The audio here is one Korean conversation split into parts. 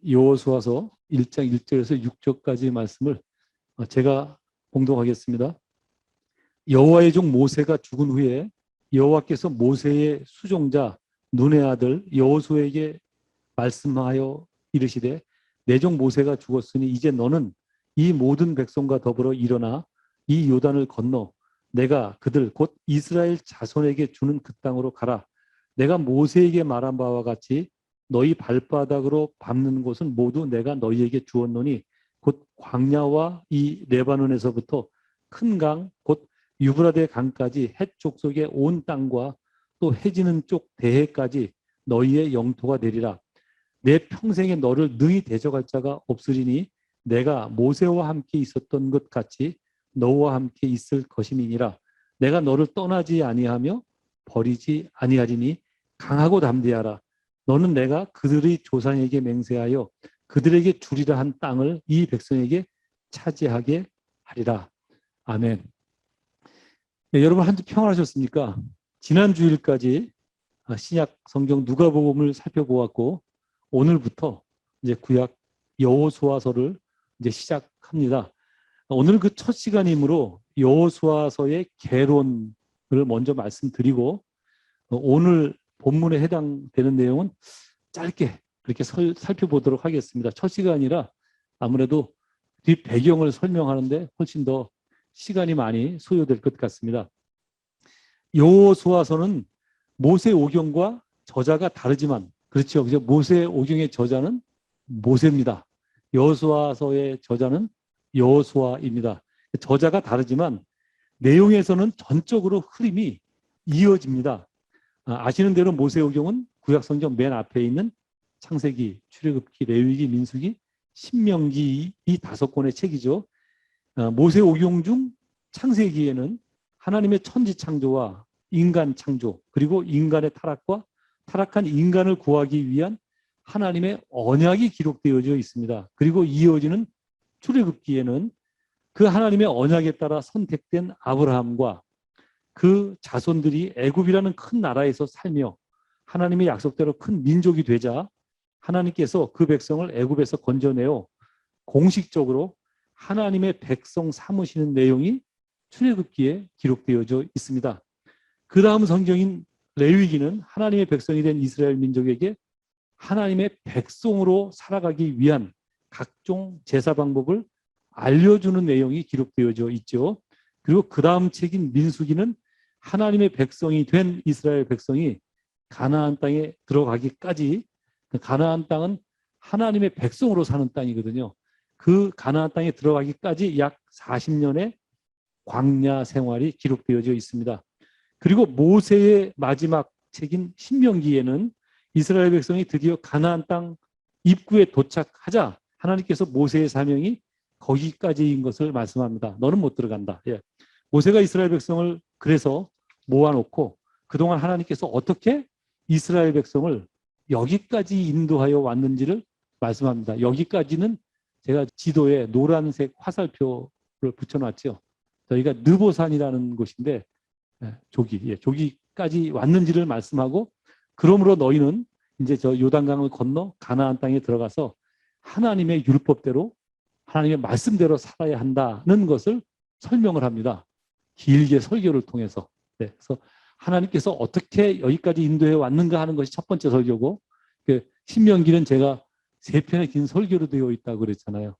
여호수아서 1장 1절에서 6절까지 말씀을 제가 봉독하겠습니다. 여호와의 종 모세가 죽은 후에 여호와께서 모세의 수종자 눈의 아들 여호수아에게 말씀하여 이르시되 내 종 모세가 죽었으니 이제 너는 이 모든 백성과 더불어 일어나 이 요단을 건너 내가 그들 곧 이스라엘 자손에게 주는 그 땅으로 가라. 내가 모세에게 말한 바와 같이 너희 발바닥으로 밟는 곳은 모두 내가 너희에게 주었노니 곧 광야와 이 레바논에서부터 큰 강 곧 유브라데 강까지 해 족속의 온 땅과 또 해지는 쪽 대해까지 너희의 영토가 되리라. 내 평생에 너를 능히 대적할 자가 없으리니 내가 모세와 함께 있었던 것 같이 너와 함께 있을 것임이니라. 내가 너를 떠나지 아니하며 버리지 아니하리니 강하고 담대하라. 너는 내가 그들의 조상에게 맹세하여 그들에게 주리라 한 땅을 이 백성에게 차지하게 하리라. 아멘. 네, 여러분 한 주 평안하셨습니까? 지난 주일까지 신약 성경 누가복음을 살펴보았고 오늘부터 이제 구약 여호수아서를 이제 시작합니다. 오늘 그 첫 시간이므로 여호수아서의 개론을 먼저 말씀드리고 오늘 본문에 해당되는 내용은 짧게 그렇게 살펴보도록 하겠습니다. 첫 시간이라 아무래도 뒷 배경을 설명하는데 훨씬 더 시간이 많이 소요될 것 같습니다. 여호수아서는 모세오경과 저자가 다르지만 그렇죠. 그죠? 모세오경의 저자는 모세입니다. 여호수아서의 저자는 여호수아입니다. 저자가 다르지만 내용에서는 전적으로 흐름이 이어집니다. 아시는 대로 모세오경은 구약성경 맨 앞에 있는 창세기, 출애굽기, 레위기, 민수기, 신명기 이 5권의 책이죠. 모세오경 중 창세기에는 하나님의 천지 창조와 인간 창조 그리고 인간의 타락과 타락한 인간을 구하기 위한 하나님의 언약이 기록되어져 있습니다. 그리고 이어지는 출애굽기에는 그 하나님의 언약에 따라 선택된 아브라함과 그 자손들이 애굽이라는 큰 나라에서 살며 하나님의 약속대로 큰 민족이 되자 하나님께서 그 백성을 애굽에서 건져내어 공식적으로 하나님의 백성 삼으시는 내용이 출애굽기에 기록되어져 있습니다. 그 다음 성경인 레위기는 하나님의 백성이 된 이스라엘 민족에게 하나님의 백성으로 살아가기 위한 각종 제사 방법을 알려주는 내용이 기록되어져 있죠. 그리고 그 다음 책인 민수기는 하나님의 백성이 된 이스라엘 백성이 가나안 땅에 들어가기까지 가나안 땅은 하나님의 백성으로 사는 땅이거든요. 그 가나안 땅에 들어가기까지 약 40년의 광야 생활이 기록되어져 있습니다. 그리고 모세의 마지막 책인 신명기에는 이스라엘 백성이 드디어 가나안 땅 입구에 도착하자 하나님께서 모세의 사명이 거기까지인 것을 말씀합니다. 너는 못 들어간다. 예. 모세가 이스라엘 백성을 그래서 모아놓고 그동안 하나님께서 어떻게 이스라엘 백성을 여기까지 인도하여 왔는지를 말씀합니다. 여기까지는 제가 지도에 노란색 화살표를 붙여놨죠. 저희가 느보산이라는 곳인데 조기까지 왔는지를 말씀하고 그러므로 너희는 이제 저 요단강을 건너 가나안 땅에 들어가서 하나님의 율법대로 하나님의 말씀대로 살아야 한다는 것을 설명을 합니다. 길게 설교를 통해서. 네, 그래서 하나님께서 어떻게 여기까지 인도해 왔는가 하는 것이 첫 번째 설교고 신명기는 제가 3편의 긴 설교로 되어 있다고 그랬잖아요.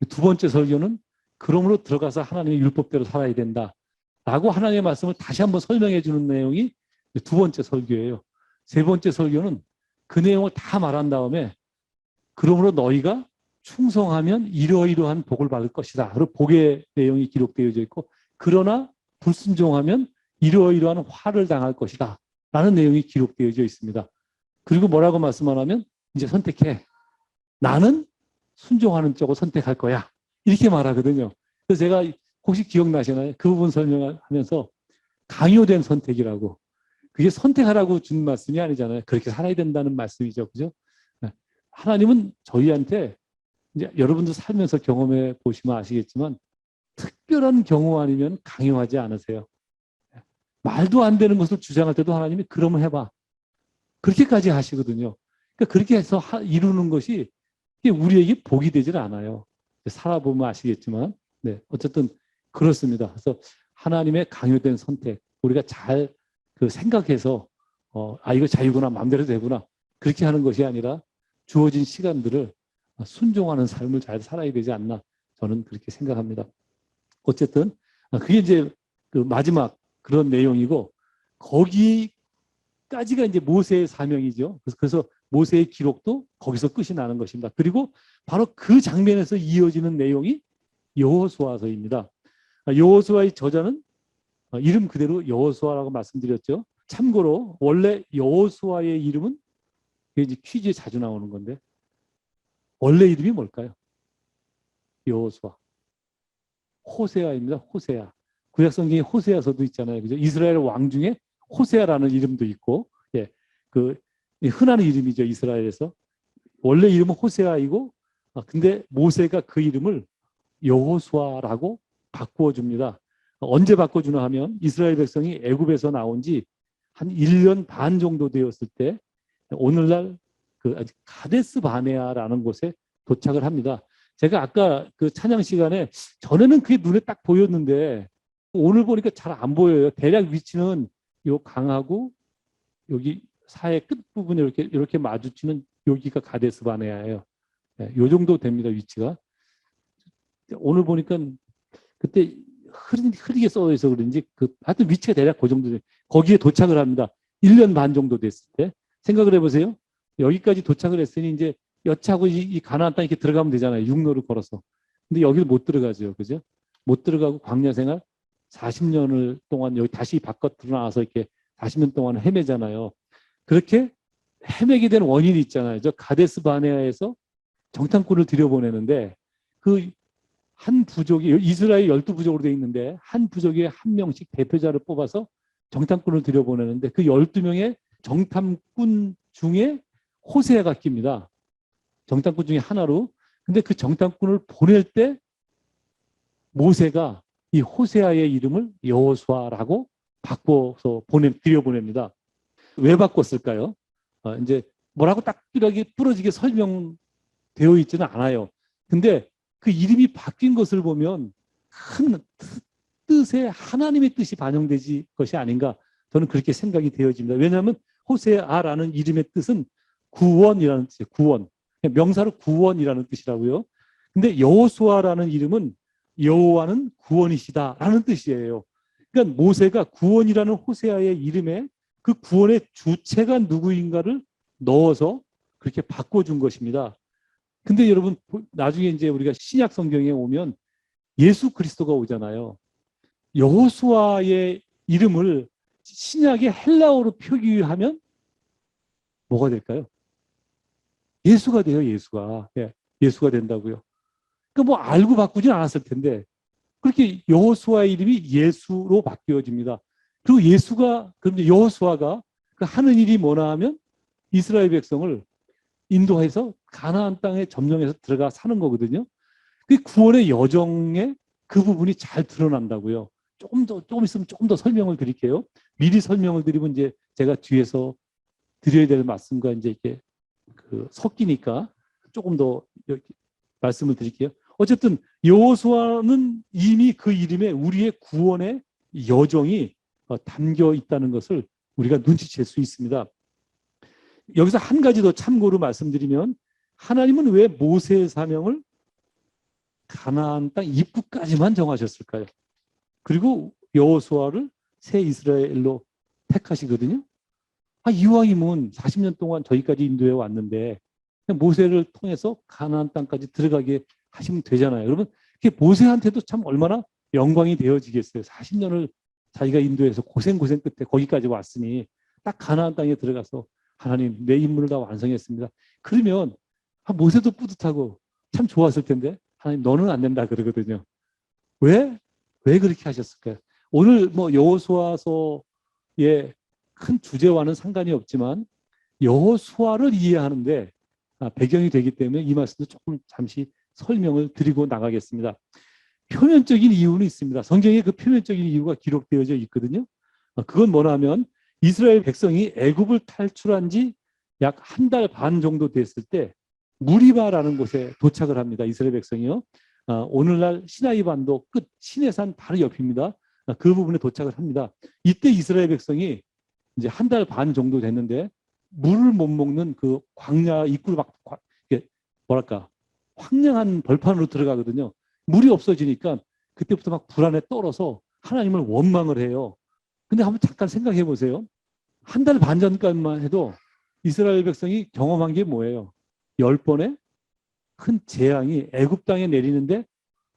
두 번째 설교는 그러므로 들어가서 하나님의 율법대로 살아야 된다. 라고 하나님의 말씀을 다시 한번 설명해 주는 내용이 두 번째 설교예요. 세 번째 설교는 그 내용을 다 말한 다음에 그러므로 너희가 충성하면 이러이러한 복을 받을 것이다. 그리고 복의 내용이 기록되어져 있고 그러나 불순종하면 이러이러한 화를 당할 것이다. 라는 내용이 기록되어져 있습니다. 그리고 뭐라고 말씀하냐면 이제 선택해. 나는 순종하는 쪽을 선택할 거야. 이렇게 말하거든요. 그래서 제가 혹시 기억나시나요? 그 부분 설명하면서 강요된 선택이라고. 그게 선택하라고 준 말씀이 아니잖아요. 그렇게 살아야 된다는 말씀이죠. 그죠? 하나님은 저희한테 이제 여러분도 살면서 경험해 보시면 아시겠지만 특별한 경우 아니면 강요하지 않으세요. 말도 안 되는 것을 주장할 때도 하나님이 그러면 해봐. 그렇게까지 하시거든요. 그러니까 그렇게 해서 이루는 것이 그게 우리에게 복이 되질 않아요. 살아보면 아시겠지만, 네, 어쨌든 그렇습니다. 그래서 하나님의 강요된 선택, 우리가 잘 그 생각해서 이거 자유구나, 마음대로 되구나 그렇게 하는 것이 아니라 주어진 시간들을 순종하는 삶을 잘 살아야 되지 않나 저는 그렇게 생각합니다. 어쨌든 그게 이제 그 마지막 그런 내용이고 거기까지가 이제 모세의 사명이죠. 그래서 모세의 기록도 거기서 끝이 나는 것입니다. 그리고 바로 그 장면에서 이어지는 내용이 여호수아서입니다. 여호수아의 저자는 이름 그대로 여호수아라고 말씀드렸죠. 참고로 원래 여호수아의 이름은 이제 퀴즈에 자주 나오는 건데 원래 이름이 뭘까요? 여호수아. 호세아입니다. 호세아. 구약 성경에 호세아서도 있잖아요. 그죠? 이스라엘 왕 중에 호세아라는 이름도 있고, 예, 그 흔한 이름이죠. 이스라엘에서. 원래 이름은 호세아이고, 근데 모세가 그 이름을 여호수아라고 바꾸어 줍니다. 언제 바꿔주나 하면 이스라엘 백성이 애굽에서 나온 지 한 1년 반 정도 되었을 때 오늘날 그 가데스 바네아라는 곳에 도착을 합니다. 제가 아까 그 찬양 시간에 전에는 그게 눈에 딱 보였는데 오늘 보니까 잘 안 보여요. 대략 위치는 요 강하고 여기 사해 끝부분에 이렇게 마주치는 여기가 가데스 바네아예요. 네, 요 정도 됩니다. 위치가. 오늘 보니까 그때 흐리게 써져 있어 그런지 하여튼 위치가 대략 그 정도 돼요. 거기에 도착을 합니다. 1년 반 정도 됐을 때. 생각을 해보세요. 여기까지 도착을 했으니 이제 여차고 이 가나안 땅 이렇게 들어가면 되잖아요. 육로를 걸어서. 근데 여기를 못 들어가죠. 그죠? 못 들어가고 광야 생활 40년을 동안 여기 다시 바깥으로 나와서 이렇게 40년 동안 헤매잖아요. 그렇게 헤매게 된 원인이 있잖아요. 저 가데스 바네아에서 정탐꾼을 들여보내는데 그 한 부족이 이스라엘 12부족으로 되어 있는데 한 부족에 한 명씩 대표자를 뽑아서 정탐꾼을 들여보내는데 그 12명의 정탐꾼 중에 호세아가 낍니다. 정탐꾼 중에 하나로. 근데 그 정탐꾼을 보낼 때 모세가 이 호세아의 이름을 여호수아라고 바꿔서 들여보냅니다. 왜 바꿨을까요? 이제 뭐라고 딱 부러지게 설명되어 있지는 않아요. 근데 그 이름이 바뀐 것을 보면 큰 뜻에 하나님의 뜻이 반영되지 것이 아닌가 저는 그렇게 생각이 되어집니다. 왜냐하면 호세아라는 이름의 뜻은 구원이라는 뜻이에요. 구원. 명사로 구원이라는 뜻이라고요. 근데 여호수아라는 이름은 여호와는 구원이시다라는 뜻이에요. 그러니까 모세가 구원이라는 호세아의 이름에 그 구원의 주체가 누구인가를 넣어서 그렇게 바꿔준 것입니다. 근데 여러분 나중에 이제 우리가 신약 성경에 오면 예수 그리스도가 오잖아요. 여호수아의 이름을 신약의 헬라어로 표기하면 뭐가 될까요? 예수가 돼요. 예수가. 예, 예수가 된다고요. 그러니까 뭐 알고 바꾸진 않았을 텐데 그렇게 여호수아의 이름이 예수로 바뀌어집니다. 그리고 그럼 여호수아가 그 하는 일이 뭐나 하면 이스라엘 백성을 인도해서 가나안 땅에 점령해서 들어가 사는 거거든요. 그 구원의 여정에 그 부분이 잘 드러난다고요. 조금 있으면 조금 더 설명을 드릴게요. 미리 설명을 드리면 이제 제가 뒤에서 드려야 될 말씀과 이제 이렇게 섞이니까 조금 더 말씀을 드릴게요. 어쨌든 여호수아는 이미 그 이름에 우리의 구원의 여정이 담겨 있다는 것을 우리가 눈치챌 수 있습니다. 여기서 한 가지 더 참고로 말씀드리면 하나님은 왜 모세의 사명을 가나안 땅 입구까지만 정하셨을까요? 그리고 여호수아를 새 이스라엘로 택하시거든요. 이왕이면 40년 동안 저희까지 인도해 왔는데 모세를 통해서 가나안 땅까지 들어가게 하시면 되잖아요. 여러분 그게 모세한테도 참 얼마나 영광이 되어지겠어요. 40년을 자기가 인도해서 고생 끝에 거기까지 왔으니 딱 가나안 땅에 들어가서 하나님 내 임무를 다 완성했습니다. 그러면 모세도 뿌듯하고 참 좋았을 텐데 하나님 너는 안 된다 그러거든요. 왜 그렇게 하셨을까요? 오늘 뭐 여호수아서의 큰 주제와는 상관이 없지만 여호수아를 이해하는데 배경이 되기 때문에 이 말씀도 조금 잠시 설명을 드리고 나가겠습니다. 표면적인 이유는 있습니다. 성경에 그 표면적인 이유가 기록되어져 있거든요. 그건 뭐냐면 이스라엘 백성이 애굽을 탈출한 지 약 한 달 반 정도 됐을 때 무리바라는 곳에 도착을 합니다. 이스라엘 백성이요. 오늘날 시나이 반도 끝 시내산 바로 옆입니다. 그 부분에 도착을 합니다. 이때 이스라엘 백성이 이제 한 달 반 정도 됐는데 물을 못 먹는 그 광야 입구를 막 뭐랄까 황량한 벌판으로 들어가거든요. 물이 없어지니까 그때부터 막 불안에 떨어서 하나님을 원망을 해요. 근데 한번 잠깐 생각해 보세요. 한 달 반 전까지만 해도 이스라엘 백성이 경험한 게 뭐예요? 10번의 큰 재앙이 애굽 땅에 내리는데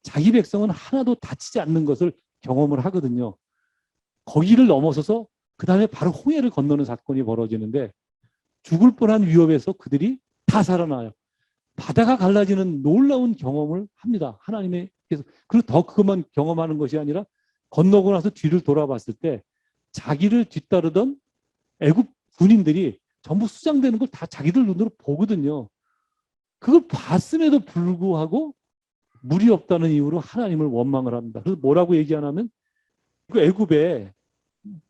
자기 백성은 하나도 다치지 않는 것을 경험을 하거든요. 거기를 넘어서서 그 다음에 바로 홍해를 건너는 사건이 벌어지는데 죽을 뻔한 위협에서 그들이 다 살아나요. 바다가 갈라지는 놀라운 경험을 합니다. 하나님께서. 그리고 더 그것만 경험하는 것이 아니라 건너고 나서 뒤를 돌아봤을 때 자기를 뒤따르던 애굽 군인들이 전부 수장되는 걸 다 자기들 눈으로 보거든요. 그걸 봤음에도 불구하고 물이 없다는 이유로 하나님을 원망을 합니다. 그래서 뭐라고 얘기하냐면 그 애굽에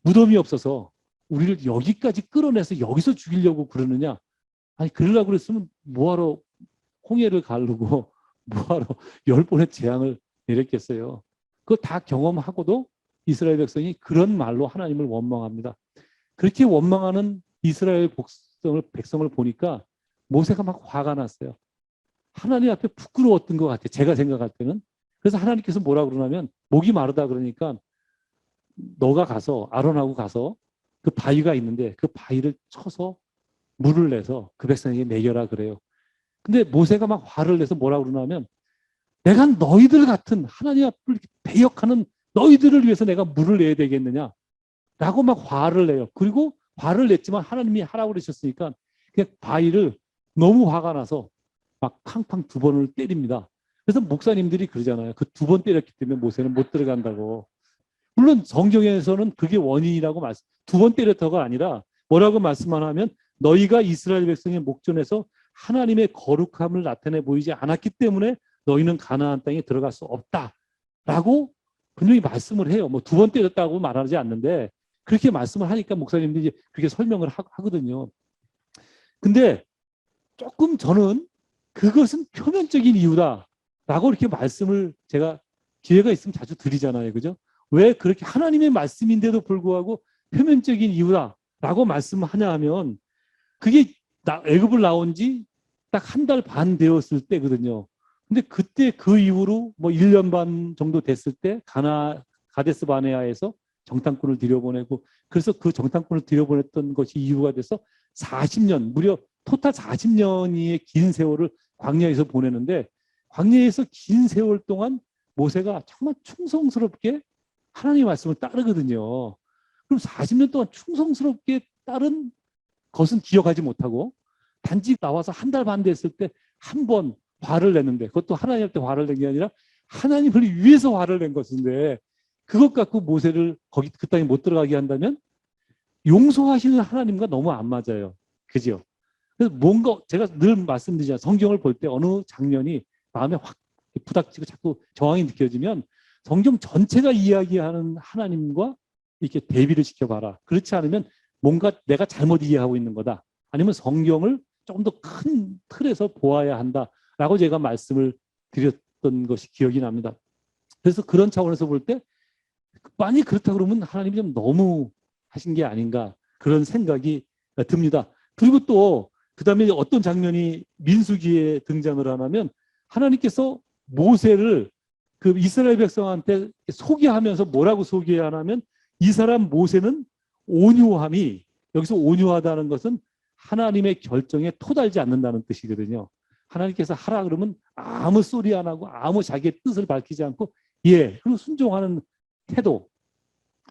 무덤이 없어서 우리를 여기까지 끌어내서 여기서 죽이려고 그러느냐. 아니 그러려고 그랬으면 뭐하러 홍해를 가르고 뭐하러 10번의 재앙을 내렸겠어요. 그거 다 경험하고도 이스라엘 백성이 그런 말로 하나님을 원망합니다. 그렇게 원망하는 이스라엘 백성을 보니까 모세가 막 화가 났어요. 하나님 앞에 부끄러웠던 것 같아요. 제가 생각할 때는. 그래서 하나님께서 뭐라 그러냐면 목이 마르다 그러니까 너가 가서 아론하고 가서 그 바위가 있는데 그 바위를 쳐서 물을 내서 그 백성에게 먹여라 그래요. 근데 모세가 막 화를 내서 뭐라 그러냐면 내가 너희들 같은 하나님 앞을 배역하는 너희들을 위해서 내가 물을 내야 되겠느냐 라고 막 화를 내요. 그리고 화를 냈지만 하나님이 하라고 그러셨으니까 그냥 바위를 너무 화가 나서 막 팡팡 2번을 때립니다. 그래서 목사님들이 그러잖아요. 그 2번 때렸기 때문에 모세는 못 들어간다고. 물론 성경에서는 그게 원인이라고 2번 때렸다가 아니라 뭐라고 말씀만 하면 너희가 이스라엘 백성의 목전에서 하나님의 거룩함을 나타내 보이지 않았기 때문에 너희는 가나안 땅에 들어갈 수 없다라고 분명히 말씀을 해요. 뭐 2번 때렸다고 말하지 않는데 그렇게 말씀을 하니까 목사님들이 그렇게 설명을 하거든요. 근데 조금 저는 그것은 표면적인 이유다라고 이렇게 말씀을 제가 기회가 있으면 자주 드리잖아요. 그죠? 왜 그렇게 하나님의 말씀인데도 불구하고 표면적인 이유다라고 말씀하냐 하면 그게 애굽을 나온 지 딱 한 달 반 되었을 때거든요. 근데 그때 그 이후로 뭐 1년 반 정도 됐을 때 가데스 바네아에서 정탐꾼을 들여보내고 그래서 그 정탐꾼을 들여보냈던 것이 이유가 돼서 40년 무려 토탈 40년의 긴 세월을 광야에서 보내는데 광야에서 긴 세월 동안 모세가 정말 충성스럽게 하나님의 말씀을 따르거든요. 그럼 40년 동안 충성스럽게 따른 것은 기억하지 못하고 단지 나와서 한 달 반 됐을 때 한 번 화를 냈는데 그것도 하나님한테 화를 낸 게 아니라 하나님을 위해서 화를 낸 것인데 그것 갖고 모세를 거기 그 땅에 못 들어가게 한다면 용서하시는 하나님과 너무 안 맞아요. 그죠? 그래서 뭔가 제가 늘 말씀드리잖아요. 성경을 볼 때 어느 장면이 마음에 확 부닥치고 자꾸 저항이 느껴지면 성경 전체가 이야기하는 하나님과 이렇게 대비를 시켜봐라. 그렇지 않으면 뭔가 내가 잘못 이해하고 있는 거다. 아니면 성경을 조금 더 큰 틀에서 보아야 한다라고 제가 말씀을 드렸던 것이 기억이 납니다. 그래서 그런 차원에서 볼 때 많이 그렇다 그러면 하나님이 좀 너무 하신 게 아닌가 그런 생각이 듭니다. 그리고 또 그다음에 어떤 장면이 민수기에 등장을 하냐면 하나님께서 모세를 그 이스라엘 백성한테 소개하면서 뭐라고 소개하냐면 이 사람 모세는 온유함이 여기서 온유하다는 것은 하나님의 결정에 토달지 않는다는 뜻이거든요. 하나님께서 하라 그러면 아무 소리 안 하고 아무 자기의 뜻을 밝히지 않고 예, 그리고 순종하는 태도.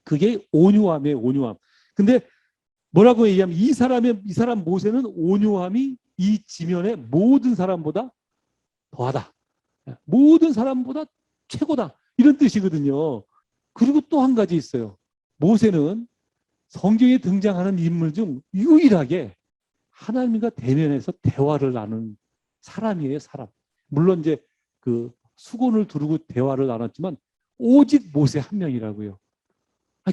그게 온유함이에요, 온유함. 근데 뭐라고 얘기하면 이 사람 모세는 온유함이 이 지면의 모든 사람보다 더하다. 모든 사람보다 최고다. 이런 뜻이거든요. 그리고 또 한 가지 있어요. 모세는 성경에 등장하는 인물 중 유일하게 하나님과 대면해서 대화를 나눈 사람이에요, 사람. 물론 이제 그 수건을 두르고 대화를 나눴지만 오직 모세 한 명이라고요.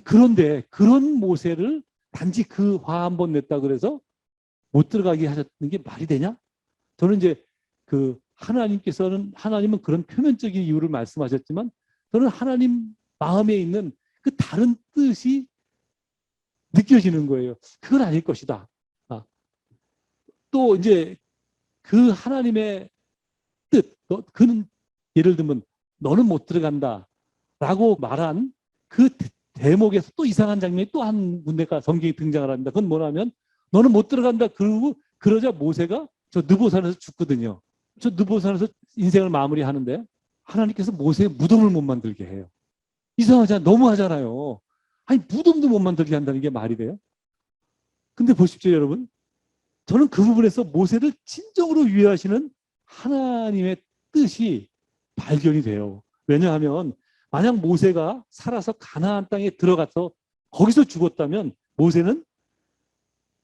그런데 그런 모세를 단지 그 화 한 번 냈다 그래서 못 들어가게 하셨는 게 말이 되냐? 저는 이제 하나님은 그런 표면적인 이유를 말씀하셨지만 저는 하나님 마음에 있는 그 다른 뜻이 느껴지는 거예요. 그건 아닐 것이다. 또 이제 그 하나님의 뜻, 그는 예를 들면 너는 못 들어간다 라고 말한 그 대목에서 또 이상한 장면이 또 한 군데가 성경에 등장을 합니다. 그건 뭐냐면 너는 못 들어간다. 그러고 그러자 모세가 저 느보산에서 죽거든요. 저 느보산에서 인생을 마무리하는데 하나님께서 모세의 무덤을 못 만들게 해요. 이상하잖아요. 너무하잖아요. 아니 무덤도 못 만들게 한다는 게 말이 돼요? 근데 보십시오 여러분. 저는 그 부분에서 모세를 진정으로 위하시는 하나님의 뜻이 발견이 돼요. 왜냐하면 만약 모세가 살아서 가나안 땅에 들어가서 거기서 죽었다면 모세는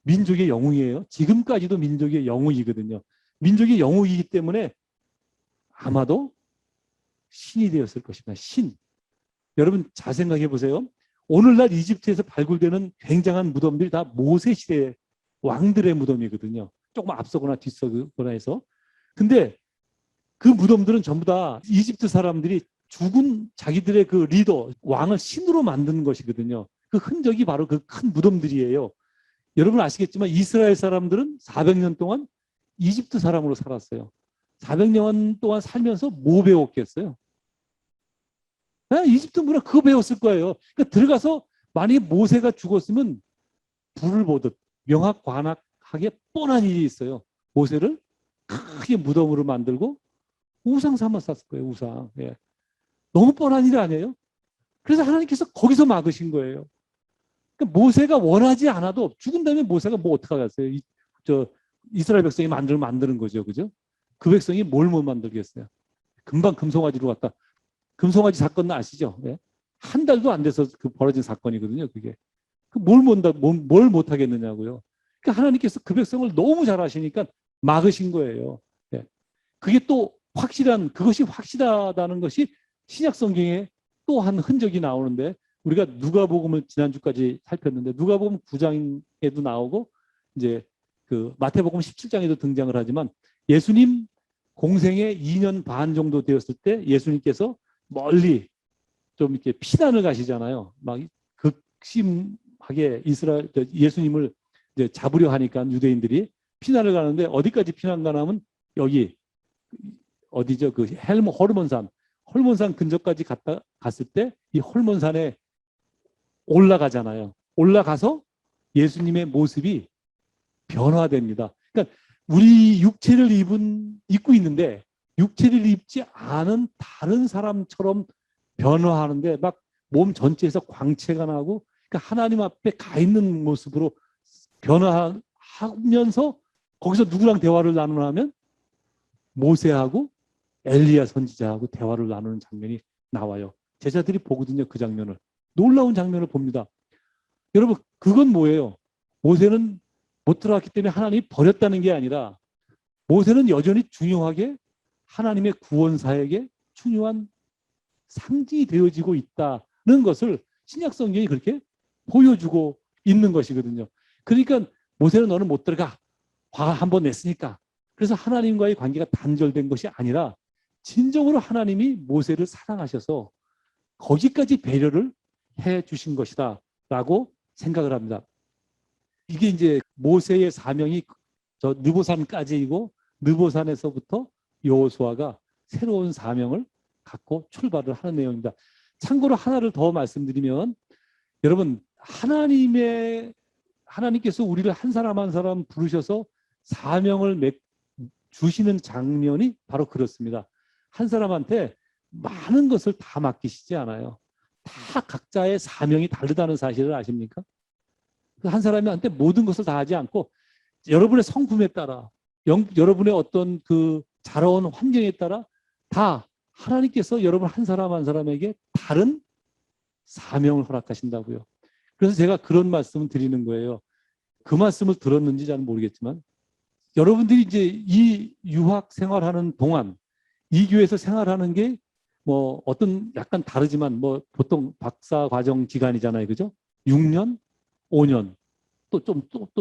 민족의 영웅이에요. 지금까지도 민족의 영웅이거든요. 민족의 영웅이기 때문에 아마도 신이 되었을 것입니다. 신. 여러분 잘 생각해 보세요. 오늘날 이집트에서 발굴되는 굉장한 무덤들이 다 모세 시대 왕들의 무덤이거든요. 조금 앞서거나 뒤서거나 해서. 근데 그 무덤들은 전부 다 이집트 사람들이 죽은 자기들의 그 리더, 왕을 신으로 만드는 것이거든요. 그 흔적이 바로 그 큰 무덤들이에요. 여러분 아시겠지만 이스라엘 사람들은 400년 동안 이집트 사람으로 살았어요. 400년 동안 살면서 뭐 배웠겠어요? 이집트 문화 그거 배웠을 거예요. 그러니까 들어가서 만약에 모세가 죽었으면 불을 보듯 명확관학하게 뻔한 일이 있어요. 모세를 크게 무덤으로 만들고 우상 삼았을 거예요. 우상. 예. 너무 뻔한 일 아니에요? 그래서 하나님께서 거기서 막으신 거예요. 그러니까 모세가 원하지 않아도 죽은 다음에 모세가 뭐 어떡하겠어요? 이스라엘 백성이 만드는 거죠. 그죠? 그 백성이 뭘 못 만들겠어요? 금방 금송아지로 갔다. 금송아지 사건 아시죠? 예? 한 달도 안 돼서 그 벌어진 사건이거든요. 그게. 뭘 못하겠느냐고요. 그러니까 하나님께서 그 백성을 너무 잘 아시니까 막으신 거예요. 예. 그게 또 그것이 확실하다는 것이 신약 성경에 또 한 흔적이 나오는데 우리가 누가복음을 지난주까지 살폈는데 누가복음 9장에도 나오고 이제 그 마태복음 17장에도 등장을 하지만 예수님 공생에 2년 반 정도 되었을 때 예수님께서 멀리 좀 이렇게 피난을 가시잖아요. 막 극심하게 예수님을 이제 잡으려 하니까 유대인들이 피난을 가는데 어디까지 피난 가냐면 여기 어디죠? 그 헐몬산 근처까지 갔을 때 이 헐몬산에 올라가잖아요. 올라가서 예수님의 모습이 변화됩니다. 그러니까 우리 육체를 입고 있는데 육체를 입지 않은 다른 사람처럼 변화하는데 막 몸 전체에서 광채가 나고 그러니까 하나님 앞에 가 있는 모습으로 변화하면서 거기서 누구랑 대화를 나누냐면 모세하고 엘리야 선지자하고 대화를 나누는 장면이 나와요. 제자들이 보거든요. 그 장면을. 놀라운 장면을 봅니다. 여러분 그건 뭐예요? 모세는 못 들어갔기 때문에 하나님이 버렸다는 게 아니라 모세는 여전히 중요하게 하나님의 구원사에게 중요한 상징이 되어지고 있다는 것을 신약 성경이 그렇게 보여주고 있는 것이거든요. 그러니까 모세는 너는 못 들어가. 화 한 번 냈으니까. 그래서 하나님과의 관계가 단절된 것이 아니라 진정으로 하나님이 모세를 사랑하셔서 거기까지 배려를 해 주신 것이다 라고 생각을 합니다. 이게 이제 모세의 사명이 저 느보산까지이고 느보산에서부터 여호수아가 새로운 사명을 갖고 출발을 하는 내용입니다. 참고로 하나를 더 말씀드리면 여러분 하나님께서 우리를 한 사람 한 사람 부르셔서 사명을 주시는 장면이 바로 그렇습니다. 한 사람한테 많은 것을 다 맡기시지 않아요. 다 각자의 사명이 다르다는 사실을 아십니까? 한 사람한테 모든 것을 다 하지 않고 여러분의 성품에 따라 여러분의 어떤 그 자라온 환경에 따라 다 하나님께서 여러분 한 사람 한 사람에게 다른 사명을 허락하신다고요. 그래서 제가 그런 말씀을 드리는 거예요. 그 말씀을 들었는지 잘 모르겠지만 여러분들이 이제 이 유학 생활하는 동안 이 교회에서 생활하는 게 뭐 어떤 약간 다르지만 뭐 보통 박사 과정 기간이잖아요. 그죠? 6년, 5년, 또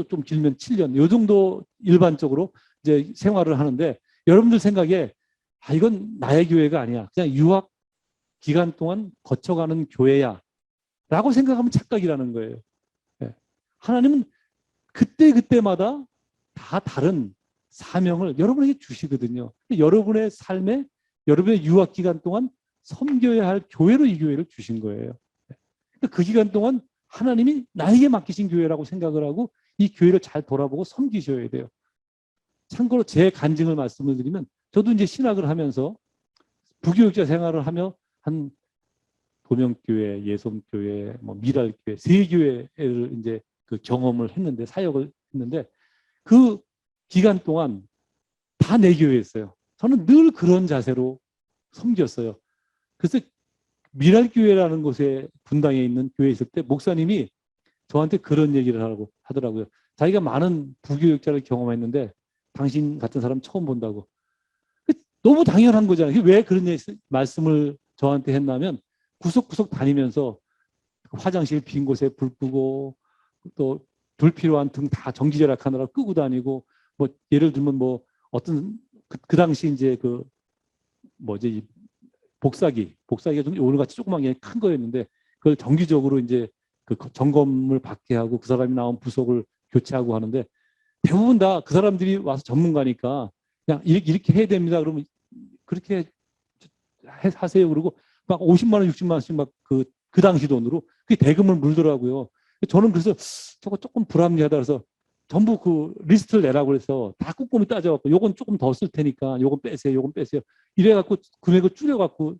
좀 길면 7년. 요 정도 일반적으로 이제 생활을 하는데 여러분들 생각에 이건 나의 교회가 아니야. 그냥 유학 기간 동안 거쳐가는 교회야. 라고 생각하면 착각이라는 거예요. 예. 하나님은 그때그때마다 다 다른 사명을 여러분에게 주시거든요. 여러분의 삶에 여러분의 유학 기간 동안 섬겨야 할 교회로 이 교회를 주신 거예요. 그 기간 동안 하나님이 나에게 맡기신 교회라고 생각을 하고 이 교회를 잘 돌아보고 섬기셔야 돼요. 참고로 제 간증을 말씀을 드리면 저도 이제 신학을 하면서 부교육자 생활을 하며 한 도명교회, 예송교회, 뭐 미랄교회, 세 교회를 이제 그 경험을 했는데 사역을 했는데 그 기간 동안 다 내 교회였어요. 저는 늘 그런 자세로 섬겼어요. 그래서 미랄교회라는 곳에 분당에 있는 교회에 있을 때 목사님이 저한테 그런 얘기를 하더라고요. 자기가 많은 부교육자를 경험했는데 당신 같은 사람 처음 본다고. 너무 당연한 거잖아요. 왜 그런 말씀을 저한테 했냐면 구석구석 다니면서 화장실 빈 곳에 불 끄고 또 불필요한 등 다 정지절약하느라 끄고 다니고 뭐 예를 들면 뭐 어떤 그 당시 이제 그 뭐지 복사기가 좀 오늘같이 조그만 게 큰 거였는데 그걸 정기적으로 이제 그 점검을 받게 하고 그 사람이 나온 부속을 교체하고 하는데 대부분 다 그 사람들이 와서 전문가니까 그냥 이렇게 해야 됩니다. 그러면 그렇게 하세요. 그러고 막 50만 원, 60만 원씩 막 그 당시 돈으로 그게 대금을 물더라고요. 저는 그래서 저거 조금 불합리하다 그래서 전부 그 리스트를 내라고 해서 다 꼼꼼히 따져갖고 요건 조금 더 쓸 테니까 요건 빼세요. 요건 빼세요. 이래갖고 금액을 줄여갖고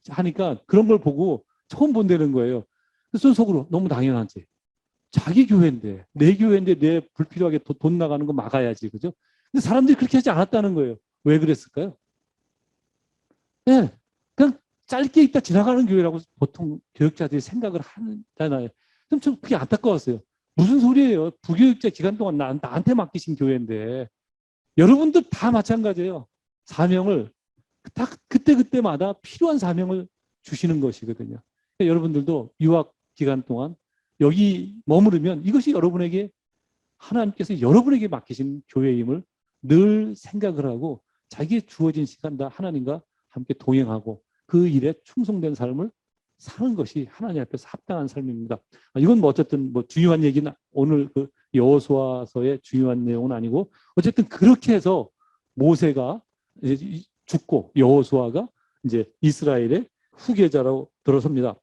하니까 그런 걸 보고 처음 본다는 거예요. 그래서 속으로 너무 당연하지. 자기 교회인데 내 교회인데 내 불필요하게 돈 나가는 거 막아야지. 그죠? 근데 사람들이 그렇게 하지 않았다는 거예요. 왜 그랬을까요? 네, 그냥 짧게 있다 지나가는 교회라고 보통 교육자들이 생각을 하잖아요. 좀 그게 안타까웠어요. 무슨 소리예요? 부교육자 기간 동안 나한테 맡기신 교회인데 여러분들 다 마찬가지예요. 사명을 딱 그때그때마다 필요한 사명을 주시는 것이거든요. 그러니까 여러분들도 유학 기간 동안 여기 머무르면 이것이 여러분에게 하나님께서 여러분에게 맡기신 교회임을 늘 생각을 하고 자기의 주어진 시간 다 하나님과 함께 동행하고 그 일에 충성된 삶을 사는 것이 하나님 앞에서 합당한 삶입니다. 이건 뭐 어쨌든 뭐 중요한 얘기는 오늘 그 여호수아서의 중요한 내용은 아니고 어쨌든 그렇게 해서 모세가 이제 죽고 여호수아가 이제 이스라엘의 후계자로 들어섭니다.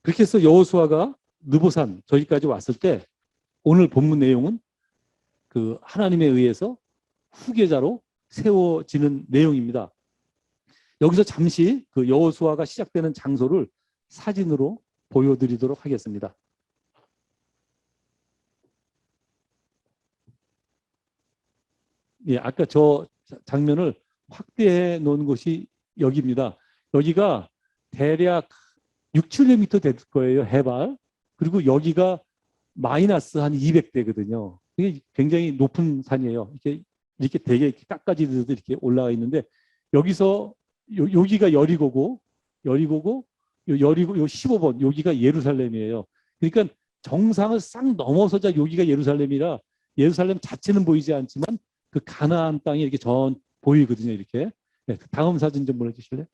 그렇게 해서 여호수아가 느보산 저기까지 왔을 때 오늘 본문 내용은 그 하나님에 의해서 후계자로 세워지는 내용입니다. 여기서 잠시 그 여호수아가 시작되는 장소를 사진으로 보여드리도록 하겠습니다. 예, 아까 저 장면을 확대해 놓은 곳이 여기입니다. 여기가 대략 6, 700m 될 거예요, 해발. 그리고 여기가 마이너스 한 200대거든요. 이게 굉장히 높은 산이에요. 이렇게 되게 깎아지듯 이렇게 올라가 있는데 여기서 여기가 여리고고 여리고 15번 여기가 예루살렘이에요. 그러니까 정상을 싹 넘어서자 여기가 예루살렘이라 예루살렘 자체는 보이지 않지만 그 가나안 땅이 이렇게 보이거든요. 이렇게. 네, 다음 사진 좀 보여주실래요?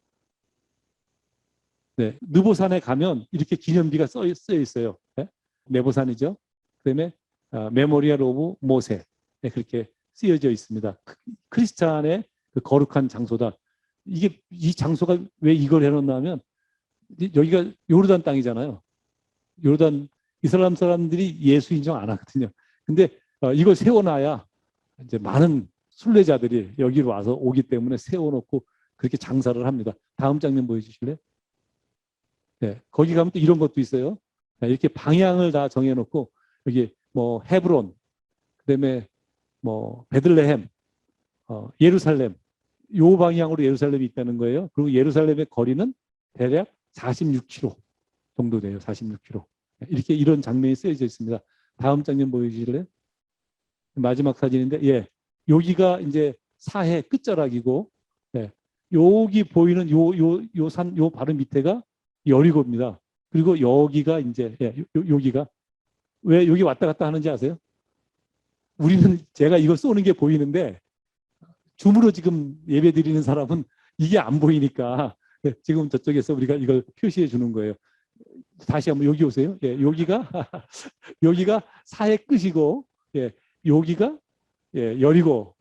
네, 느보산에 가면 이렇게 기념비가 써 있어요. 네? 네보산이죠. 그다음에 메모리얼 오브 모세 네, 그렇게 쓰여져 있습니다. 크리스찬의 그 거룩한 장소다. 이 장소가 왜 이걸 해놓냐면 여기가 요르단 땅이잖아요. 요르단 이슬람 사람들이 예수 인정 안 하거든요. 근데 이걸 세워놔야 이제 많은 순례자들이 여기로 와서 오기 때문에 세워놓고 그렇게 장사를 합니다. 다음 장면 보여주실래요? 네, 거기 가면 또 이런 것도 있어요. 이렇게 방향을 다 정해놓고 여기 뭐 헤브론, 그다음에 뭐 베들레헴, 예루살렘 요 방향으로 예루살렘이 있다는 거예요. 그리고 예루살렘의 거리는 대략 46km 정도 돼요. 46km. 이렇게 이런 장면이 쓰여져 있습니다. 다음 장면 보여주실래요? 마지막 사진인데, 예, 여기가 이제 사해 끝자락이고, 예, 여기 보이는 요 산, 요 바로 밑에가 여리고입니다. 그리고 여기가 이제, 예, 여기가 왜 여기 왔다 갔다 하는지 아세요? 우리는 제가 이거 쏘는 게 보이는데 줌으로 지금 예배 드리는 사람은 이게 안 보이니까 지금 저쪽에서 우리가 이걸 표시해 주는 거예요. 다시 한번 여기 오세요. 예, 여기가 여기가 사해 끝이고, 예, 여기가 예, 여리고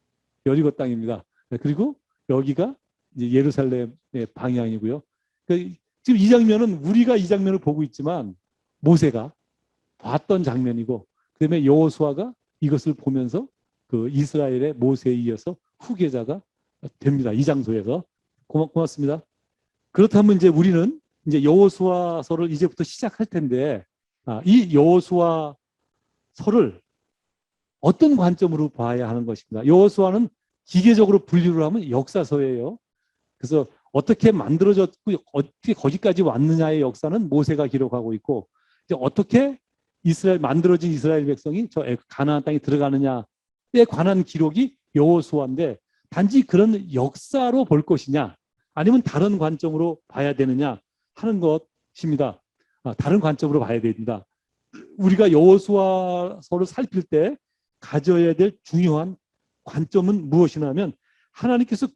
땅입니다. 그리고 여기가 이제 예루살렘의 방향이고요. 지금 이 장면은 우리가 이 장면을 보고 있지만 모세가 봤던 장면이고, 그다음에 여호수아가 이것을 보면서 그 이스라엘의 모세에 이어서 후계자가 됩니다. 이 장소에서. 고맙습니다. 그렇다면 이제 우리는 이제 여호수아서를 이제부터 시작할 텐데, 이 여호수아서를 어떤 관점으로 봐야 하는 것인가? 여호수아는 기계적으로 분류를 하면 역사서예요. 그래서 어떻게 만들어졌고 어떻게 거기까지 왔느냐의 역사는 모세가 기록하고 있고, 이제 어떻게 만들어진 이스라엘 백성이 저 가나안 땅에 들어가느냐에 관한 기록이 여호수아인데, 단지 그런 역사로 볼 것이냐 아니면 다른 관점으로 봐야 되느냐 하는 것입니다. 다른 관점으로 봐야 됩니다. 우리가 여호수아서를 살필 때 가져야 될 중요한 관점은 무엇이냐면, 하나님께서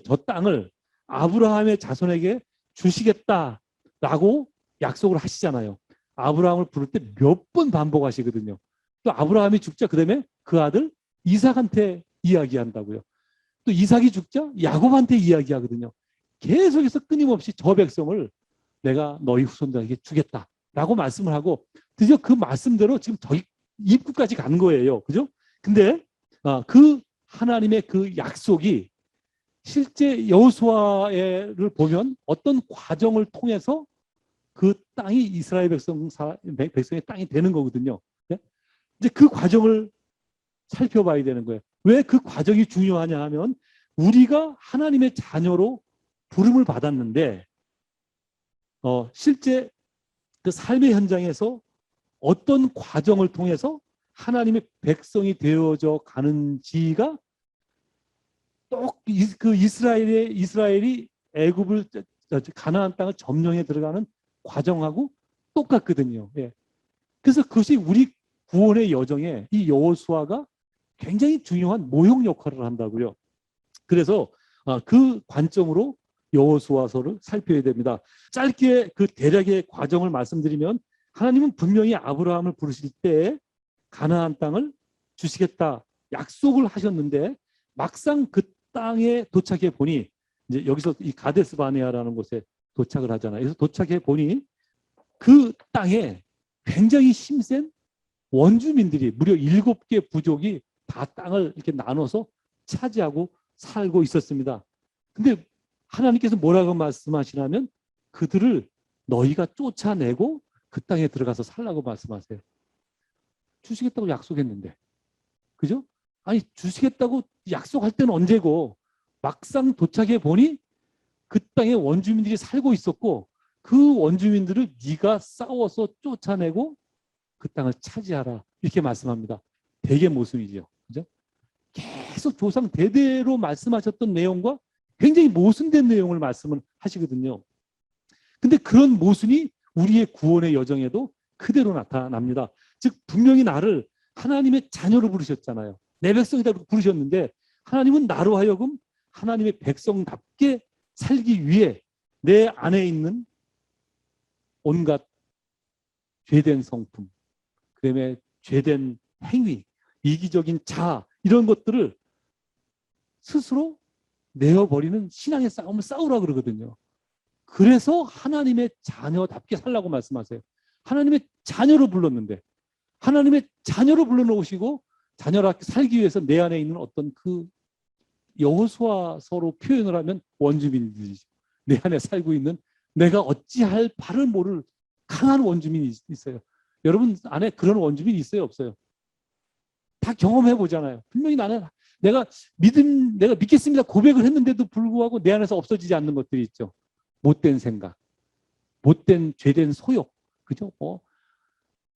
저 땅을 아브라함의 자손에게 주시겠다라고 약속을 하시잖아요. 아브라함을 부를 때 몇 번 반복하시거든요. 또 아브라함이 죽자 그다음에 그 아들 이삭한테 이야기한다고요. 또 이삭이 죽자 야곱한테 이야기하거든요. 계속해서 끊임없이 저 백성을 내가 너희 후손들에게 주겠다라고 말씀을 하고, 드디어 그 말씀대로 지금 저희 입구까지 간 거예요. 그죠? 근데 그 하나님의 그 약속이 실제 여호수아를 보면 어떤 과정을 통해서 그 땅이 이스라엘 백성의 땅이 되는 거거든요. 네? 이제 그 과정을 살펴봐야 되는 거예요. 왜 그 과정이 중요하냐 하면, 우리가 하나님의 자녀로 부름을 받았는데 실제 그 삶의 현장에서 어떤 과정을 통해서 하나님의 백성이 되어져 가는지가 또 그 이스라엘이 애굽을 가나안 땅을 점령해 들어가는 과정하고 똑같거든요. 예. 그래서 그것이 우리 구원의 여정에 이 여호수아가 굉장히 중요한 모형 역할을 한다고요. 그래서 그 관점으로 여호수아서를 살펴야 됩니다. 짧게 그 대략의 과정을 말씀드리면, 하나님은 분명히 아브라함을 부르실 때 가나안 땅을 주시겠다 약속을 하셨는데, 막상 그 땅에 도착해 보니, 이제 여기서 이 가데스 바네아라는 곳에 도착을 하잖아요. 그래서 도착해 보니 그 땅에 굉장히 힘센 원주민들이 무려 7개 부족이 다 땅을 이렇게 나눠서 차지하고 살고 있었습니다. 근데 하나님께서 뭐라고 말씀하시냐면, 그들을 너희가 쫓아내고 그 땅에 들어가서 살라고 말씀하세요. 주시겠다고 약속했는데. 그죠? 아니, 주시겠다고 약속할 때는 언제고, 막상 도착해 보니 그 땅에 원주민들이 살고 있었고, 그 원주민들을 네가 싸워서 쫓아내고 그 땅을 차지하라, 이렇게 말씀합니다. 되게 모순이죠. 그죠? 계속 조상 대대로 말씀하셨던 내용과 굉장히 모순된 내용을 말씀을 하시거든요. 근데 그런 모순이 우리의 구원의 여정에도 그대로 나타납니다. 즉, 분명히 나를 하나님의 자녀로 부르셨잖아요. 내 백성이다 부르셨는데, 하나님은 나로 하여금 하나님의 백성답게 살기 위해 내 안에 있는 온갖 죄된 성품, 그다음에 죄된 행위, 이기적인 자아, 이런 것들을 스스로 내어버리는 신앙의 싸움을 싸우라 그러거든요. 그래서 하나님의 자녀답게 살라고 말씀하세요. 하나님의 자녀로 불렀는데, 하나님의 자녀로 불러놓으시고 자녀답게 살기 위해서 내 안에 있는 어떤 그 여호수아서로 표현을 하면 원주민들이죠. 내 안에 살고 있는, 내가 어찌할 바를 모를 강한 원주민이 있어요. 여러분 안에 그런 원주민이 있어요, 없어요? 다 경험해 보잖아요. 분명히 내가 믿겠습니다 고백을 했는데도 불구하고 내 안에서 없어지지 않는 것들이 있죠. 못된 생각, 못된 죄된 소욕, 그죠?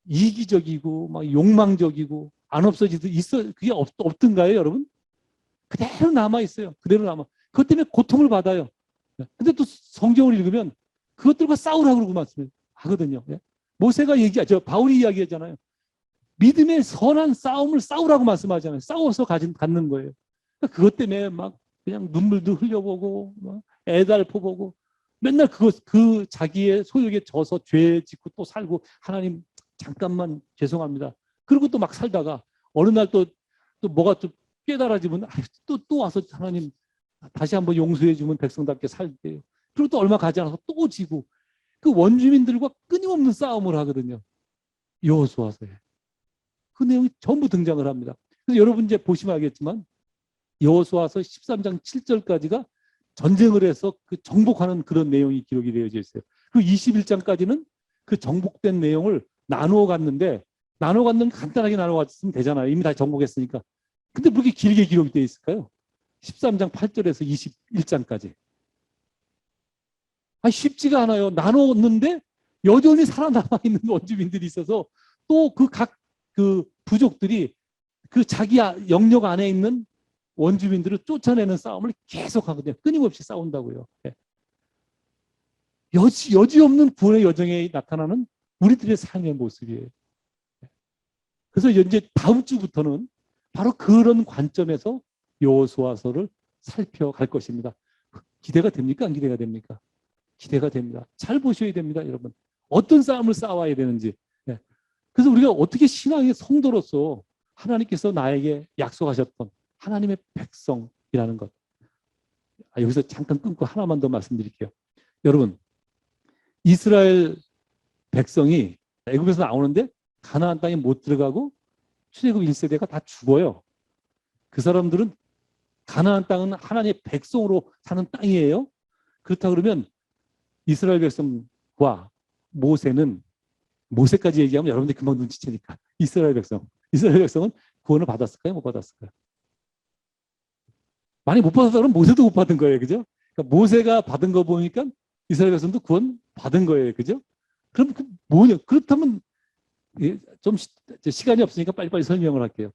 이기적이고 막 욕망적이고 안 없어지도 있어. 그게 없던가요, 여러분? 그대로 남아 있어요. 그대로 남아. 그것 때문에 고통을 받아요. 근데 또 성경을 읽으면 그것들과 싸우라고 그러고 말씀하거든요. 모세가 바울이 이야기하잖아요. 믿음의 선한 싸움을 싸우라고 말씀하잖아요. 싸워서 갖는 거예요. 그것 때문에 막 그냥 눈물도 흘려보고 막 애달퍼 보고 맨날 그 자기의 소욕에 져서 죄 짓고 또 살고 하나님 잠깐만 죄송합니다. 그리고 또 막 살다가 어느 날 또 뭐가 좀 깨달아지면 또 와서 하나님 다시 한번 용서해 주면 백성답게 살게요. 그리고 또 얼마 가지 않아서 또 지고 그 원주민들과 끊임없는 싸움을 하거든요. 여호수아서에. 그 내용이 전부 등장을 합니다. 그래서 여러분 이제 보시면 알겠지만 여호수아서 13장 7절까지가 전쟁을 해서 그 정복하는 그런 내용이 기록이 되어져 있어요. 그리고 21장까지는 그 정복된 내용을 나누어 갔는데 간단하게 나누어 갔으면 되잖아요. 이미 다 정복했으니까. 근데 왜 이렇게 길게 기록이 되어 있을까요? 13장 8절에서 21장까지. 쉽지가 않아요. 나눴는데 여전히 살아남아 있는 원주민들이 있어서 또 그 각 그 부족들이 그 자기 영역 안에 있는 원주민들을 쫓아내는 싸움을 계속 하거든요. 끊임없이 싸운다고요. 여지없는 구원의 여정에 나타나는 우리들의 삶의 모습이에요. 그래서 이제 다음 주부터는 바로 그런 관점에서 여호수아서를 살펴갈 것입니다. 기대가 됩니까? 안 기대가 됩니까? 기대가 됩니다. 잘 보셔야 됩니다, 여러분. 어떤 싸움을 싸워야 되는지. 그래서 우리가 어떻게 신앙의 성도로서 하나님께서 나에게 약속하셨던 하나님의 백성이라는 것. 여기서 잠깐 끊고 하나만 더 말씀드릴게요. 여러분, 이스라엘 백성이 애굽에서 나오는데 가나안 땅에 못 들어가고 출애굽 1세대가 다 죽어요. 그 사람들은 가나안 땅은 하나님의 백성으로 사는 땅이에요. 그렇다 그러면 이스라엘 백성과 모세까지 얘기하면 여러분들이 금방 눈치채니까 이스라엘 백성은 구원을 받았을까요? 못 받았을까요? 많이 못 받았다 그러면 모세도 못 받은 거예요. 그죠? 그러니까 모세가 받은 거 보니까 이스라엘 백성도 구원 받은 거예요. 그죠? 그럼 뭐냐? 그렇다면 좀 시간이 없으니까 빨리빨리 설명을 할게요.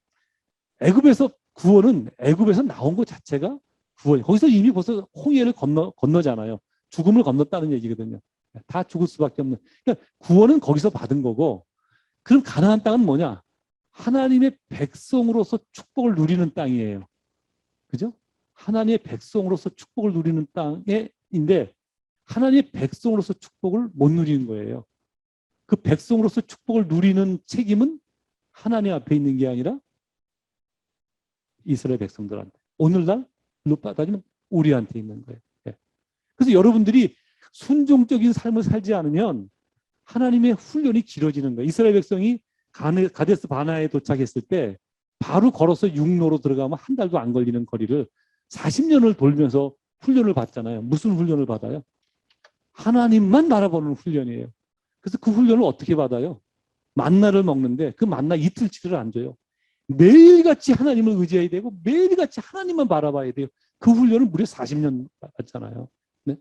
구원은 애굽에서 나온 것 자체가 구원. 거기서 이미 벌써 홍해를 건너잖아요. 죽음을 건넜다는 얘기거든요. 다 죽을 수밖에 없는. 그러니까 구원은 거기서 받은 거고, 그럼 가나안 땅은 뭐냐? 하나님의 백성으로서 축복을 누리는 땅이에요. 그죠? 하나님의 백성으로서 축복을 누리는 땅인데 하나님의 백성으로서 축복을 못 누리는 거예요. 그 백성으로서 축복을 누리는 책임은 하나님 앞에 있는 게 아니라 이스라엘 백성들한테, 오늘날로 따지면 우리한테 있는 거예요. 그래서 여러분들이 순종적인 삶을 살지 않으면 하나님의 훈련이 길어지는 거예요. 이스라엘 백성이 가데스 바나에 도착했을 때 바로 걸어서 육로로 들어가면 한 달도 안 걸리는 거리를 40년을 돌면서 훈련을 받잖아요. 무슨 훈련을 받아요? 하나님만 바라보는 훈련이에요. 그래서 그 훈련을 어떻게 받아요? 만나를 먹는데 그 만나 이틀치를 안 줘요. 매일같이 하나님을 의지해야 되고 매일같이 하나님만 바라봐야 돼요. 그 훈련을 무려 40년 받잖아요. 네?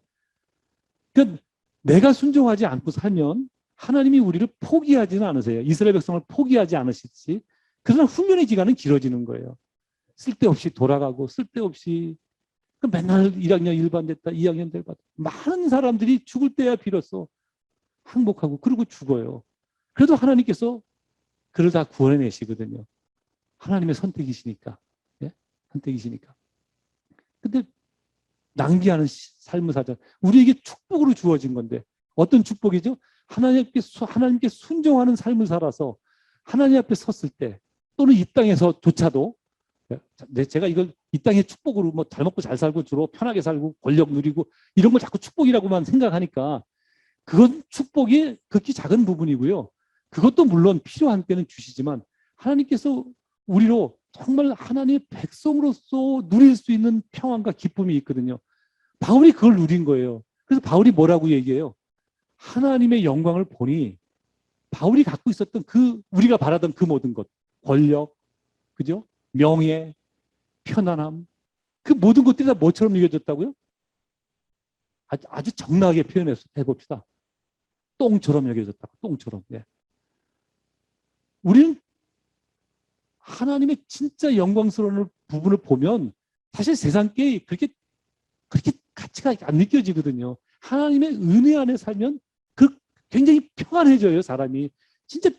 그러니까 내가 순종하지 않고 살면 하나님이 우리를 포기하지는 않으세요. 이스라엘 백성을 포기하지 않으시지. 그러나 훈련의 기간은 길어지는 거예요. 쓸데없이 돌아가고 쓸데없이 맨날 1학년 1반 됐다 2학년 됐다 많은 사람들이 죽을 때야 비로소 항복하고 그러고 죽어요. 그래도 하나님께서 그를 다 구원해내시거든요. 하나님의 선택이시니까. 예? 선택이시니까. 근데 낭비하는 삶을 살자. 우리에게 축복으로 주어진 건데 어떤 축복이죠? 하나님께 순종하는 삶을 살아서 하나님 앞에 섰을 때 또는 이 땅에서조차도 제가 이걸 이 땅의 축복으로 뭐 잘 먹고 잘 살고 주로 편하게 살고 권력 누리고 이런 걸 자꾸 축복이라고만 생각하니까 그건 축복이 극히 작은 부분이고요. 그것도 물론 필요한 때는 주시지만 하나님께서 우리로 정말 하나님의 백성으로서 누릴 수 있는 평안과 기쁨이 있거든요. 바울이 그걸 누린 거예요. 그래서 바울이 뭐라고 얘기해요? 하나님의 영광을 보니 바울이 갖고 있었던 우리가 바라던 그 모든 것, 권력, 그죠? 명예, 편안함, 그 모든 것들이 다 뭐처럼 여겨졌다고요? 아주 적나하게 표현해봅시다. 똥처럼 여겨졌다고, 똥처럼. 예. 우리는 하나님의 진짜 영광스러운 부분을 보면 사실 세상께 그렇게 가치가 안 느껴지거든요. 하나님의 은혜 안에 살면 굉장히 평안해져요, 사람이. 진짜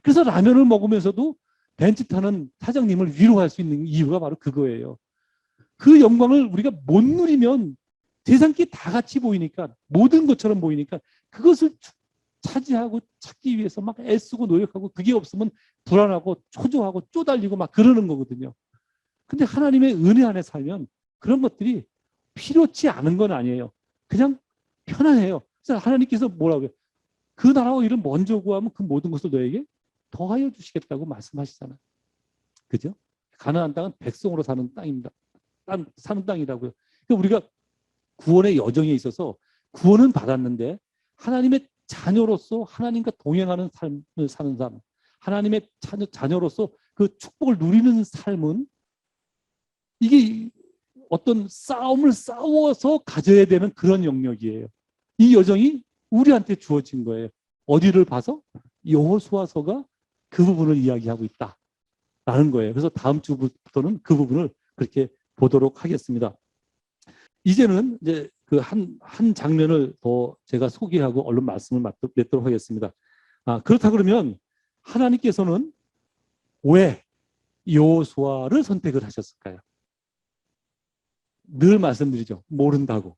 그래서 라면을 먹으면서도 벤츠 타는 사장님을 위로할 수 있는 이유가 바로 그거예요. 그 영광을 우리가 못 누리면 세상 게 다 같이 보이니까, 모든 것처럼 보이니까 그것을 차지하고 찾기 위해서 막 애쓰고 노력하고, 그게 없으면 불안하고 초조하고 쪼달리고 막 그러는 거거든요. 근데 하나님의 은혜 안에 살면 그런 것들이 필요치 않은 건 아니에요. 그냥 편안해요. 그래서 하나님께서 뭐라고 해요? 그 나라와 일을 먼저 구하면 그 모든 것을 너에게 더하여 주시겠다고 말씀하시잖아요. 그죠? 가나안 땅은 백성으로 사는 땅입니다. 사는 땅이라고요. 그러니까 우리가 구원의 여정에 있어서 구원은 받았는데 하나님의 자녀로서 하나님과 동행하는 삶을 사는 삶, 하나님의 자녀로서 그 축복을 누리는 삶은 이게 어떤 싸움을 싸워서 가져야 되는 그런 영역이에요. 이 여정이 우리한테 주어진 거예요. 어디를 봐서? 여호수아서가 그 부분을 이야기하고 있다라는 거예요. 그래서 다음 주부터는 그 부분을 그렇게 보도록 하겠습니다. 이제는 이제 그 한 장면을 더 제가 소개하고 얼른 말씀을 맺도록 하겠습니다. 그렇다 그러면 하나님께서는 왜 여호수아를 선택을 하셨을까요? 늘 말씀드리죠. 모른다고.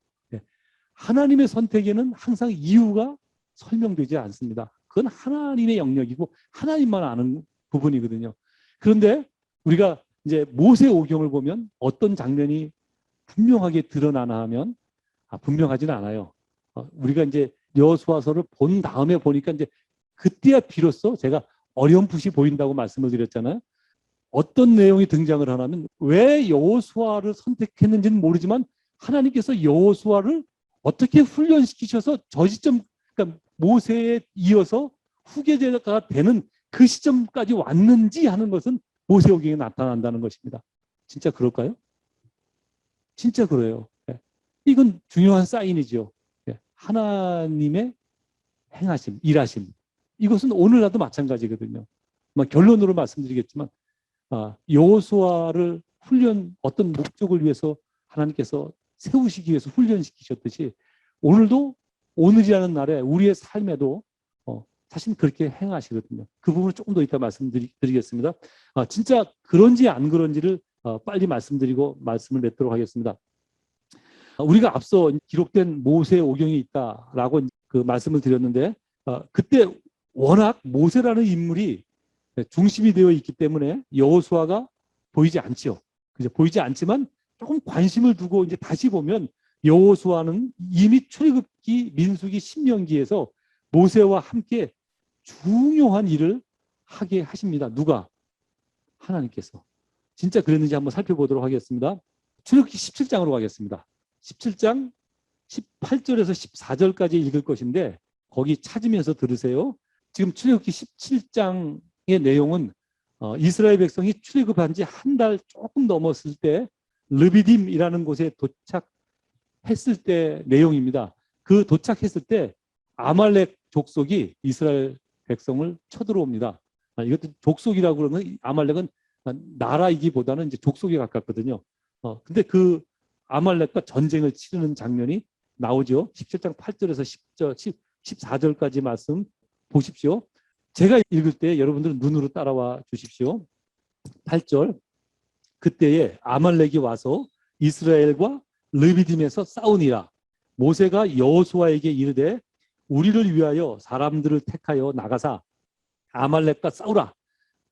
하나님의 선택에는 항상 이유가 설명되지 않습니다. 그건 하나님의 영역이고 하나님만 아는 부분이거든요. 그런데 우리가 이제 모세오경을 보면 어떤 장면이 분명하게 드러나나 하면 분명하지는 않아요. 우리가 이제 여호수아서를 본 다음에 보니까 이제 그때야 비로소 제가 어렴풋이 보인다고 말씀을 드렸잖아요. 어떤 내용이 등장을 하냐면 왜 여호수아를 선택했는지는 모르지만 하나님께서 여호수아를 어떻게 훈련시키셔서 저 시점, 그러니까 모세에 이어서 후계자가 되는 그 시점까지 왔는지 하는 것은 모세오경에 나타난다는 것입니다. 진짜 그럴까요? 진짜 그래요. 이건 중요한 사인이죠. 하나님의 행하심, 일하심. 이것은 오늘날도 마찬가지거든요. 결론으로 말씀드리겠지만 여호수아를 어떤 목적을 위해서 하나님께서 세우시기 위해서 훈련시키셨듯이 오늘도, 오늘이라는 날에 우리의 삶에도 사실 그렇게 행하시거든요. 그 부분을 조금 더 이따 말씀드리겠습니다. 진짜 그런지 안 그런지를 빨리 말씀드리고 말씀을 맺도록 하겠습니다. 우리가 앞서 기록된 모세오경이 있다라고 그 말씀을 드렸는데 그때 워낙 모세라는 인물이 중심이 되어 있기 때문에 여호수아가 보이지 않죠. 그죠? 보이지 않지만 조금 관심을 두고 이제 다시 보면 여호수아는 이미 출애굽기, 민수기, 신명기에서 모세와 함께 중요한 일을 하게 하십니다. 누가? 하나님께서. 진짜 그랬는지 한번 살펴보도록 하겠습니다. 출애굽기 17장으로 가겠습니다. 17장 18절에서 14절까지 읽을 것인데 거기 찾으면서 들으세요. 지금 출애굽기 17장의 내용은 이스라엘 백성이 출애굽한 지 한 달 조금 넘었을 때 르비딤이라는 곳에 도착했을 때 내용입니다. 그 도착했을 때 아말렉 족속이 이스라엘 백성을 쳐들어옵니다. 이것도 족속이라고 그러면 아말렉은 나라이기보다는 이제 족속에 가깝거든요. 근데 그 아말렉과 전쟁을 치르는 장면이 나오죠. 17장 8절에서 14절까지 말씀 보십시오. 제가 읽을 때 여러분들은 눈으로 따라와 주십시오. 8절. 그때에 아말렉이 와서 이스라엘과 르비딤에서 싸우니라. 모세가 여호수아에게 이르되 우리를 위하여 사람들을 택하여 나가사 아말렉과 싸우라.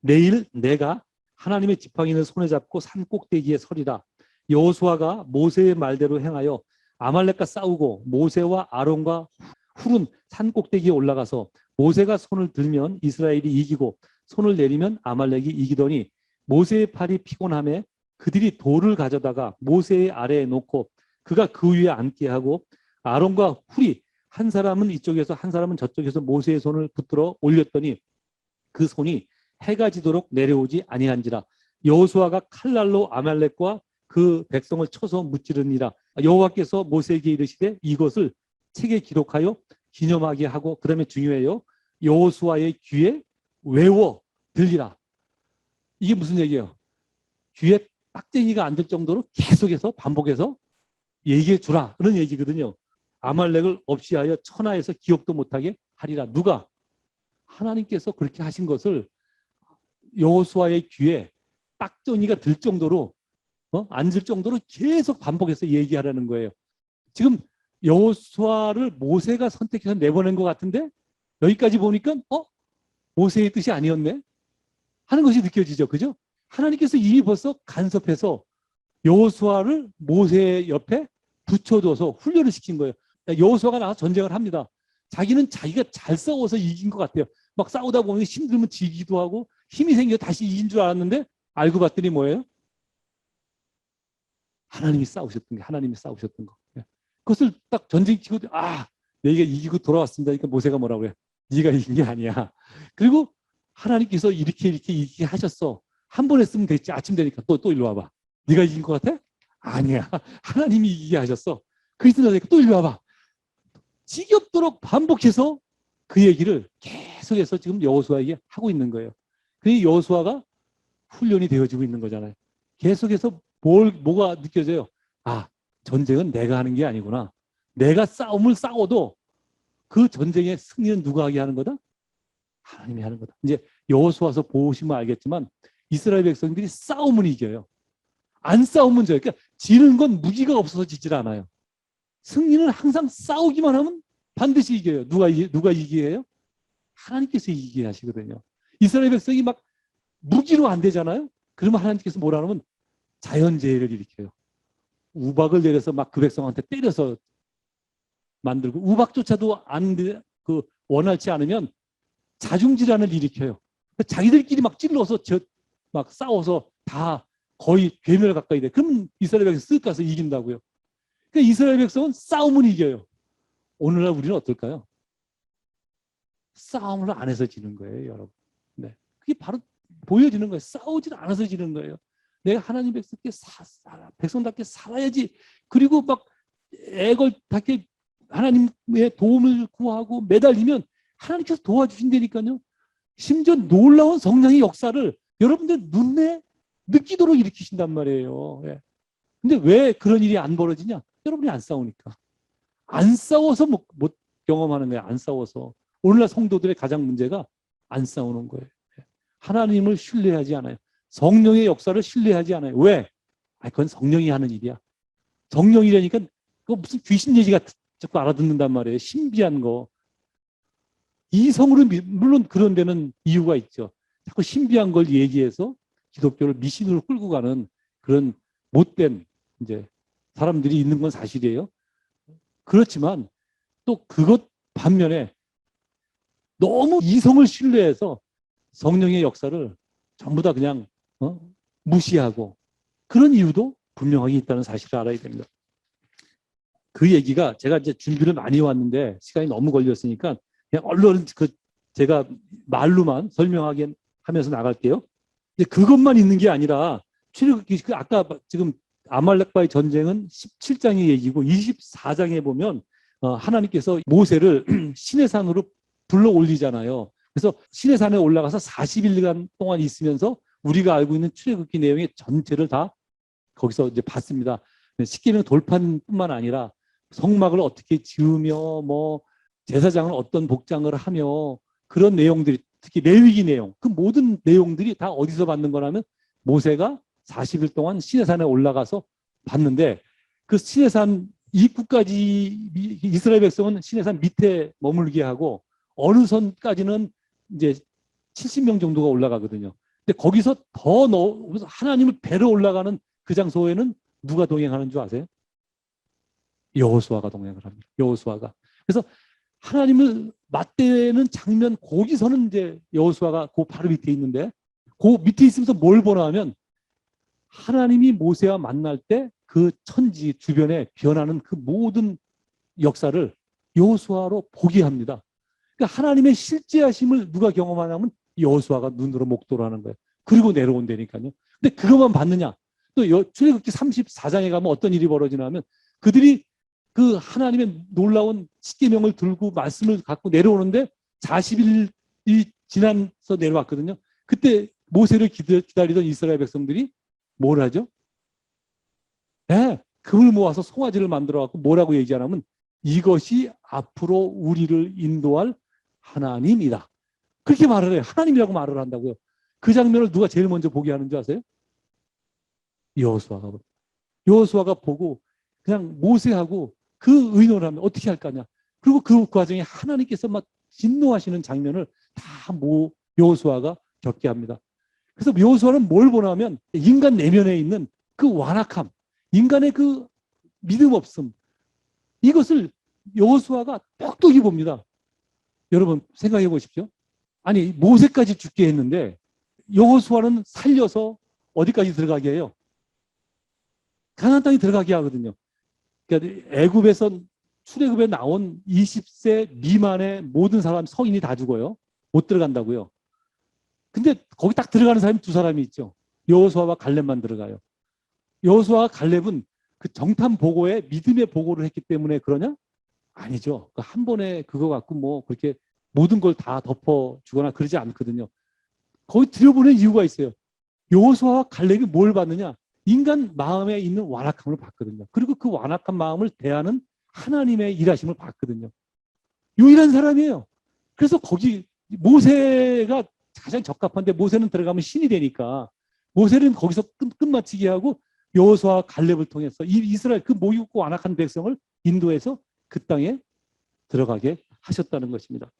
내일 내가 하나님의 지팡이를 손에 잡고 산 꼭대기에 서리라. 여호수아가 모세의 말대로 행하여 아말렉과 싸우고 모세와 아론과 훌은 산 꼭대기에 올라가서 모세가 손을 들면 이스라엘이 이기고 손을 내리면 아말렉이 이기더니 모세의 팔이 피곤함에 그들이 돌을 가져다가 모세의 아래에 놓고 그가 그 위에 앉게 하고 아론과 훌이 한 사람은 이쪽에서 한 사람은 저쪽에서 모세의 손을 붙들어 올렸더니 그 손이 해가 지도록 내려오지 아니한지라. 여호수아가 칼날로 아말렉과 그 백성을 쳐서 무찌르니라. 여호와께서 모세에게 이르시되 이것을 책에 기록하여 기념하게 하고, 그다음에 중요해요. 여호수아의 귀에 외워 들리라. 이게 무슨 얘기예요? 귀에 빡쟁이가 안 될 정도로 계속해서 반복해서 얘기해 주라. 그런 얘기거든요. 아말렉을 없이하여 천하에서 기억도 못하게 하리라. 누가? 하나님께서 그렇게 하신 것을 여호수아의 귀에 빡쟁이가 들 정도로 앉을 정도로 계속 반복해서 얘기하라는 거예요. 지금 여호수아를 모세가 선택해서 내보낸 것 같은데 여기까지 보니까 모세의 뜻이 아니었네 하는 것이 느껴지죠. 그죠? 하나님께서 이미 벌써 간섭해서 여호수아를 모세 옆에 붙여둬서 훈련을 시킨 거예요. 여호수아가 나가서 전쟁을 합니다. 자기는 자기가 잘 싸워서 이긴 것 같아요. 막 싸우다 보면 힘들면 지기도 하고 힘이 생겨 다시 이긴 줄 알았는데 알고 봤더니 뭐예요? 하나님이 싸우셨던 거. 그것을 딱 전쟁 치고 내가 이기고 돌아왔습니다. 그러니까 모세가 뭐라고 해요? 네가 이긴 게 아니야. 그리고 하나님께서 이렇게 하셨어. 한 번 했으면 됐지. 아침 되니까 또 일로 와봐. 네가 이긴 것 같아? 아니야. 하나님이 이기게 하셨어. 그리스도 되니까 또 일로 와봐. 지겹도록 반복해서 그 얘기를 계속해서 지금 여호수아에게 하고 있는 거예요. 그래서 여호수아가 훈련이 되어지고 있는 거잖아요. 계속해서 뭐가 느껴져요? 전쟁은 내가 하는 게 아니구나. 내가 싸움을 싸워도 그 전쟁의 승리는 누가 하게 하는 거다? 하나님이 하는 거다. 이제 여호수아서 보시면 알겠지만 이스라엘 백성들이 싸움은 이겨요. 안 싸우면 져요. 그러니까 지는 건 무기가 없어서 지질 않아요. 승리는 항상 싸우기만 하면 반드시 이겨요. 누가 이기게 해요? 하나님께서 이기게 하시거든요. 이스라엘 백성이 막 무기로 안 되잖아요. 그러면 하나님께서 뭐라 하면 자연재해를 일으켜요. 우박을 내려서 막 그 백성한테 때려서 만들고 우박조차도 원활치 않으면 자중질환을 일으켜요. 자기들끼리 막 찔러서 막 싸워서 다 거의 괴멸 가까이 돼. 그럼 이스라엘 백성 쓱 가서 이긴다고요. 그러니까 이스라엘 백성은 싸움은 이겨요. 오늘날 우리는 어떨까요? 싸움을 안 해서 지는 거예요, 여러분. 네. 그게 바로 보여지는 거예요. 싸우지 않아서 지는 거예요. 내가 하나님 백성답게 살아야지. 그리고 막 애걸답게 하나님의 도움을 구하고 매달리면 하나님께서 도와주신다니까요. 심지어 놀라운 성령의 역사를 여러분들 눈에 느끼도록 일으키신단 말이에요. 예. 근데 왜 그런 일이 안 벌어지냐? 여러분이 안 싸우니까. 안 싸워서 못 경험하는 거예요. 안 싸워서. 오늘날 성도들의 가장 문제가 안 싸우는 거예요. 하나님을 신뢰하지 않아요. 성령의 역사를 신뢰하지 않아요. 왜? 그건 성령이 하는 일이야. 성령이라니까 그거 무슨 귀신 얘기가 자꾸 알아듣는단 말이에요. 신비한 거. 이성으로 물론 그런 데는 이유가 있죠. 자꾸 신비한 걸 얘기해서 기독교를 미신으로 끌고 가는 그런 못된 이제 사람들이 있는 건 사실이에요. 그렇지만 또 그것 반면에 너무 이성을 신뢰해서 성령의 역사를 전부 다 그냥 무시하고 그런 이유도 분명하게 있다는 사실을 알아야 됩니다. 그 얘기가 제가 이제 준비를 많이 왔는데 시간이 너무 걸렸으니까 그냥 얼른 제가 말로만 설명하게 하면서 나갈게요. 근데 그것만 있는 게 아니라 출애굽기 아까 지금 아말렉과의 전쟁은 17장의 얘기고 24장에 보면 하나님께서 모세를 시내산으로 불러 올리잖아요. 그래서 시내산에 올라가서 40일간 동안 있으면서 우리가 알고 있는 출애굽기 내용의 전체를 다 거기서 이제 봤습니다. 십계명 돌판뿐만 아니라 성막을 어떻게 지으며 제사장은 어떤 복장을 하며 그런 내용들이 특히 레위기 내용 그 모든 내용들이 다 어디서 받는 거라면 모세가 40일 동안 시내산에 올라가서 봤는데 그 시내산 입구까지 이스라엘 백성은 시내산 밑에 머물게 하고 어느 선까지는 이제 70명 정도가 올라가거든요. 근데 거기서 하나님을 뵈러 올라가는 그 장소에는 누가 동행하는 줄 아세요? 여호수아가 동행을 합니다. 여호수아가. 그래서 하나님을 맞대는 장면 거기서는 이제 여호수아가 그 바로 밑에 있는데 그 밑에 있으면서 뭘 보나 하면 하나님이 모세와 만날 때 그 천지 주변에 변하는 그 모든 역사를 여호수아로 보게 합니다. 그러니까 하나님의 실제하심을 누가 경험하냐면 여호수아가 눈으로 목도로 하는 거예요. 그리고 내려온다니까요. 근데 그것만 봤느냐? 또 출애굽기 34장에 가면 어떤 일이 벌어지냐면 그들이 그 하나님의 놀라운 십계명을 들고 말씀을 갖고 내려오는데 40일이 지나서 내려왔거든요. 그때 모세를 기다리던 이스라엘 백성들이 뭘 하죠? 네, 금을 모아서 송아지를 만들어 갖고 뭐라고 얘기하냐면 이것이 앞으로 우리를 인도할 하나님이다. 그렇게 말을 해요. 하나님이라고 말을 한다고요. 그 장면을 누가 제일 먼저 보게 하는 줄 아세요? 여호수아가 여호수아가 보고 그냥 모세하고 그 의논을 하면 어떻게 할 거냐. 그리고 그 과정에 하나님께서 막 진노하시는 장면을 다 여호수아가 겪게 합니다. 그래서 여호수아는 뭘 보냐면 인간 내면에 있는 그 완악함, 인간의 그 믿음 없음, 이것을 여호수아가 똑똑히 봅니다. 여러분 생각해 보십시오. 아니 모세까지 죽게 했는데 여호수아는 살려서 어디까지 들어가게 해요? 가나안 땅에 들어가게 하거든요. 그러니까 애굽에서 출애굽에 나온 20세 미만의 모든 사람 성인이 다 죽어요. 못 들어간다고요. 근데 거기 딱 들어가는 사람이 두 사람이 있죠. 여호수아와 갈렙만 들어가요. 여호수아와 갈렙은 그 정탐 보고에 믿음의 보고를 했기 때문에 그러냐? 아니죠. 한 번에 그거 갖고 뭐 그렇게 모든 걸 다 덮어주거나 그러지 않거든요. 거기 들여보낸 이유가 있어요. 여호수아와 갈렙이 뭘 받느냐? 인간 마음에 있는 완악함을 봤거든요. 그리고 그 완악한 마음을 대하는 하나님의 일하심을 봤거든요. 유일한 사람이에요. 그래서 거기 모세가 가장 적합한데 모세는 들어가면 신이 되니까 모세는 거기서 끝마치게 하고 여호수아와 갈렙을 통해서 이스라엘 그 모욕고 완악한 백성을 인도해서 그 땅에 들어가게 하셨다는 것입니다.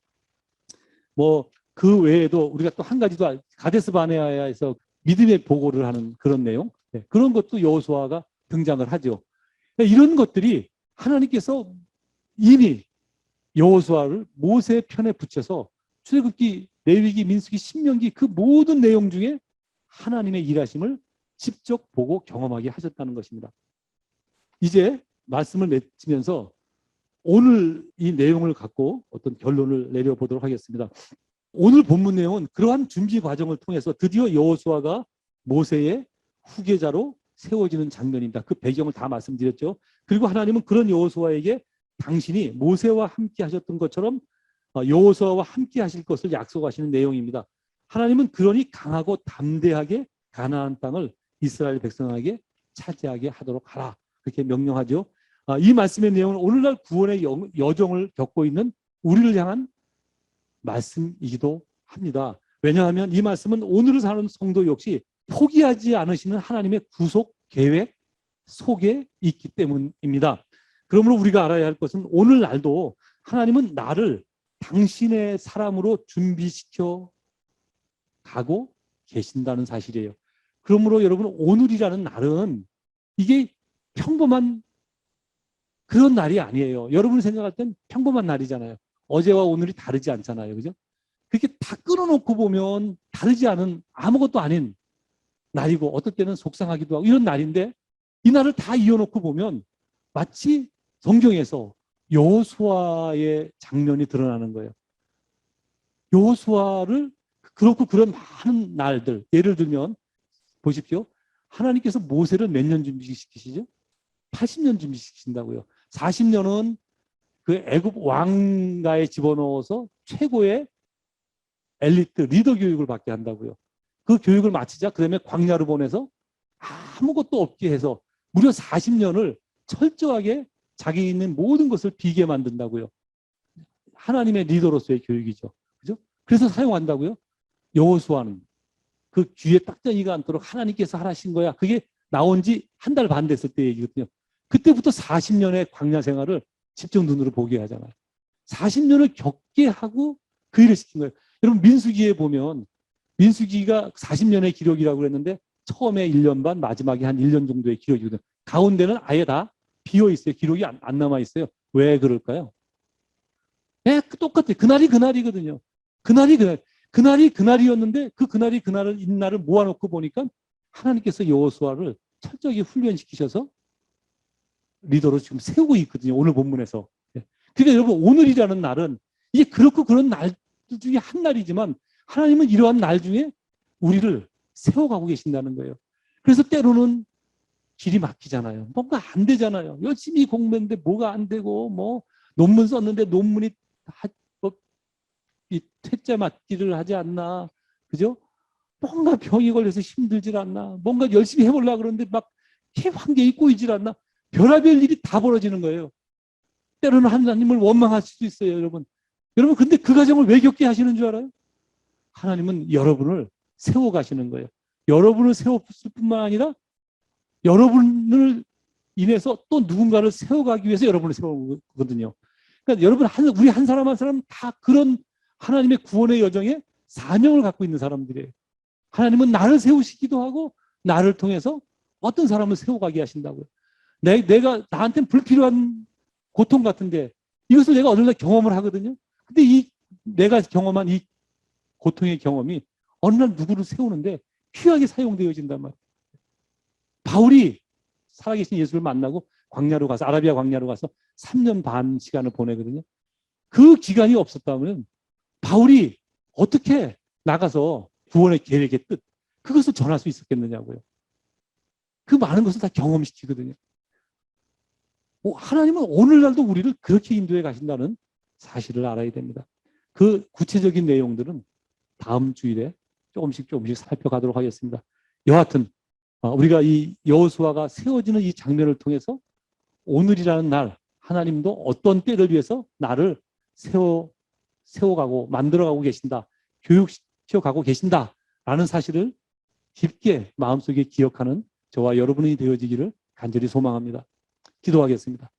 뭐 그 외에도 우리가 또 한 가지 더 가데스 바네아에서 믿음의 보고를 하는 그런 내용, 그런 것도 여호수아가 등장을 하죠. 이런 것들이 하나님께서 이미 여호수아를 모세 편에 붙여서 출애굽기, 레위기, 민수기, 신명기 그 모든 내용 중에 하나님의 일하심을 직접 보고 경험하게 하셨다는 것입니다. 이제 말씀을 맺으면서 오늘 이 내용을 갖고 어떤 결론을 내려보도록 하겠습니다. 오늘 본문 내용은 그러한 준비 과정을 통해서 드디어 여호수아가 모세의 후계자로 세워지는 장면입니다. 그 배경을 다 말씀드렸죠. 그리고 하나님은 그런 여호수아에게 당신이 모세와 함께 하셨던 것처럼 여호수아와 함께 하실 것을 약속하시는 내용입니다. 하나님은 그러니 강하고 담대하게 가나안 땅을 이스라엘 백성에게 차지하게 하도록 하라. 그렇게 명령하죠. 이 말씀의 내용은 오늘날 구원의 여정을 겪고 있는 우리를 향한 말씀이기도 합니다. 왜냐하면 이 말씀은 오늘을 사는 성도 역시 포기하지 않으시는 하나님의 구속 계획 속에 있기 때문입니다. 그러므로 우리가 알아야 할 것은 오늘날도 하나님은 나를 당신의 사람으로 준비시켜 가고 계신다는 사실이에요. 그러므로 여러분 오늘이라는 날은 이게 평범한 그런 날이 아니에요. 여러분이 생각할 땐 평범한 날이잖아요. 어제와 오늘이 다르지 않잖아요. 그죠? 그렇게 다 끊어놓고 보면 다르지 않은 아무것도 아닌 날이고 어떨 때는 속상하기도 하고 이런 날인데 이 날을 다 이어놓고 보면 마치 성경에서 여호수아의 장면이 드러나는 거예요. 여호수아를 그렇고 그런 많은 날들 예를 들면 보십시오. 하나님께서 모세를 몇 년 준비시키시죠? 80년 준비시키신다고요. 40년은 그 애굽 왕가에 집어넣어서 최고의 엘리트 리더 교육을 받게 한다고요. 그 교육을 마치자 그다음에 광야로 보내서 아무것도 없게 해서 무려 40년을 철저하게 자기 있는 모든 것을 비게 만든다고요. 하나님의 리더로서의 교육이죠. 그죠? 그래서 사용한다고요. 여호수아는 그 귀에 딱정이가 않도록 하나님께서 하신 거야. 그게 나온 지 한 달 반 됐을 때 얘기거든요. 그때부터 40년의 광야 생활을 직접 눈으로 보게 하잖아요. 40년을 겪게 하고 그 일을 시킨 거예요. 여러분 민수기에 보면 민수기가 40년의 기록이라고 그랬는데 처음에 1년 반, 마지막에 한 1년 정도의 기록이거든요. 가운데는 아예 다 비어 있어요. 기록이 안 남아 있어요. 왜 그럴까요? 네, 똑같아요. 그날이 그날이거든요. 그날이 그날이었는데 그 그날이 그날을 이날을 모아놓고 보니까 하나님께서 여호수아를 철저히 훈련시키셔서 리더로 지금 세우고 있거든요. 오늘 본문에서. 그러니까 여러분 오늘이라는 날은 이게 그렇고 그런 날 중에 한 날이지만 하나님은 이러한 날 중에 우리를 세워가고 계신다는 거예요. 그래서 때로는 길이 막히잖아요. 뭔가 안 되잖아요. 열심히 공부했는데 뭐가 안 되고 뭐 논문 썼는데 논문이 이 퇴짜 맞기를 하지 않나. 그죠? 뭔가 병이 걸려서 힘들질 않나. 뭔가 열심히 해보려고 그러는데 막 환경이 꼬이질 않나. 별의별 일이 다 벌어지는 거예요. 때로는 하나님을 원망할 수도 있어요, 여러분. 여러분, 근데 그 과정을 왜 겪게 하시는 줄 알아요? 하나님은 여러분을 세워가시는 거예요. 여러분을 세웠을 뿐만 아니라 여러분을 인해서 또 누군가를 세워가기 위해서 여러분을 세운 거거든요. 그러니까 여러분, 우리 한 사람 한 사람 다 그런 하나님의 구원의 여정에 사명을 갖고 있는 사람들이에요. 하나님은 나를 세우시기도 하고 나를 통해서 어떤 사람을 세워가게 하신다고요. 내가 나한테는 불필요한 고통 같은데 이것을 내가 어느 날 경험을 하거든요. 근데 내가 경험한 이 고통의 경험이 어느 날 누구를 세우는데 귀하게 사용되어진단 말이에요. 바울이 살아계신 예수를 만나고 광야로 가서, 아라비아 광야로 가서 3년 반 시간을 보내거든요. 그 기간이 없었다면 바울이 어떻게 나가서 구원의 계획의 뜻, 그것을 전할 수 있었겠느냐고요. 그 많은 것을 다 경험시키거든요. 하나님은 오늘날도 우리를 그렇게 인도해 가신다는 사실을 알아야 됩니다. 그 구체적인 내용들은 다음 주일에 조금씩 살펴가도록 하겠습니다. 여하튼 우리가 이 여호수아가 세워지는 이 장면을 통해서 오늘이라는 날 하나님도 어떤 때를 위해서 나를 세워가고 만들어가고 계신다, 교육시켜가고 계신다라는 사실을 깊게 마음속에 기억하는 저와 여러분이 되어지기를 간절히 소망합니다. 기도하겠습니다.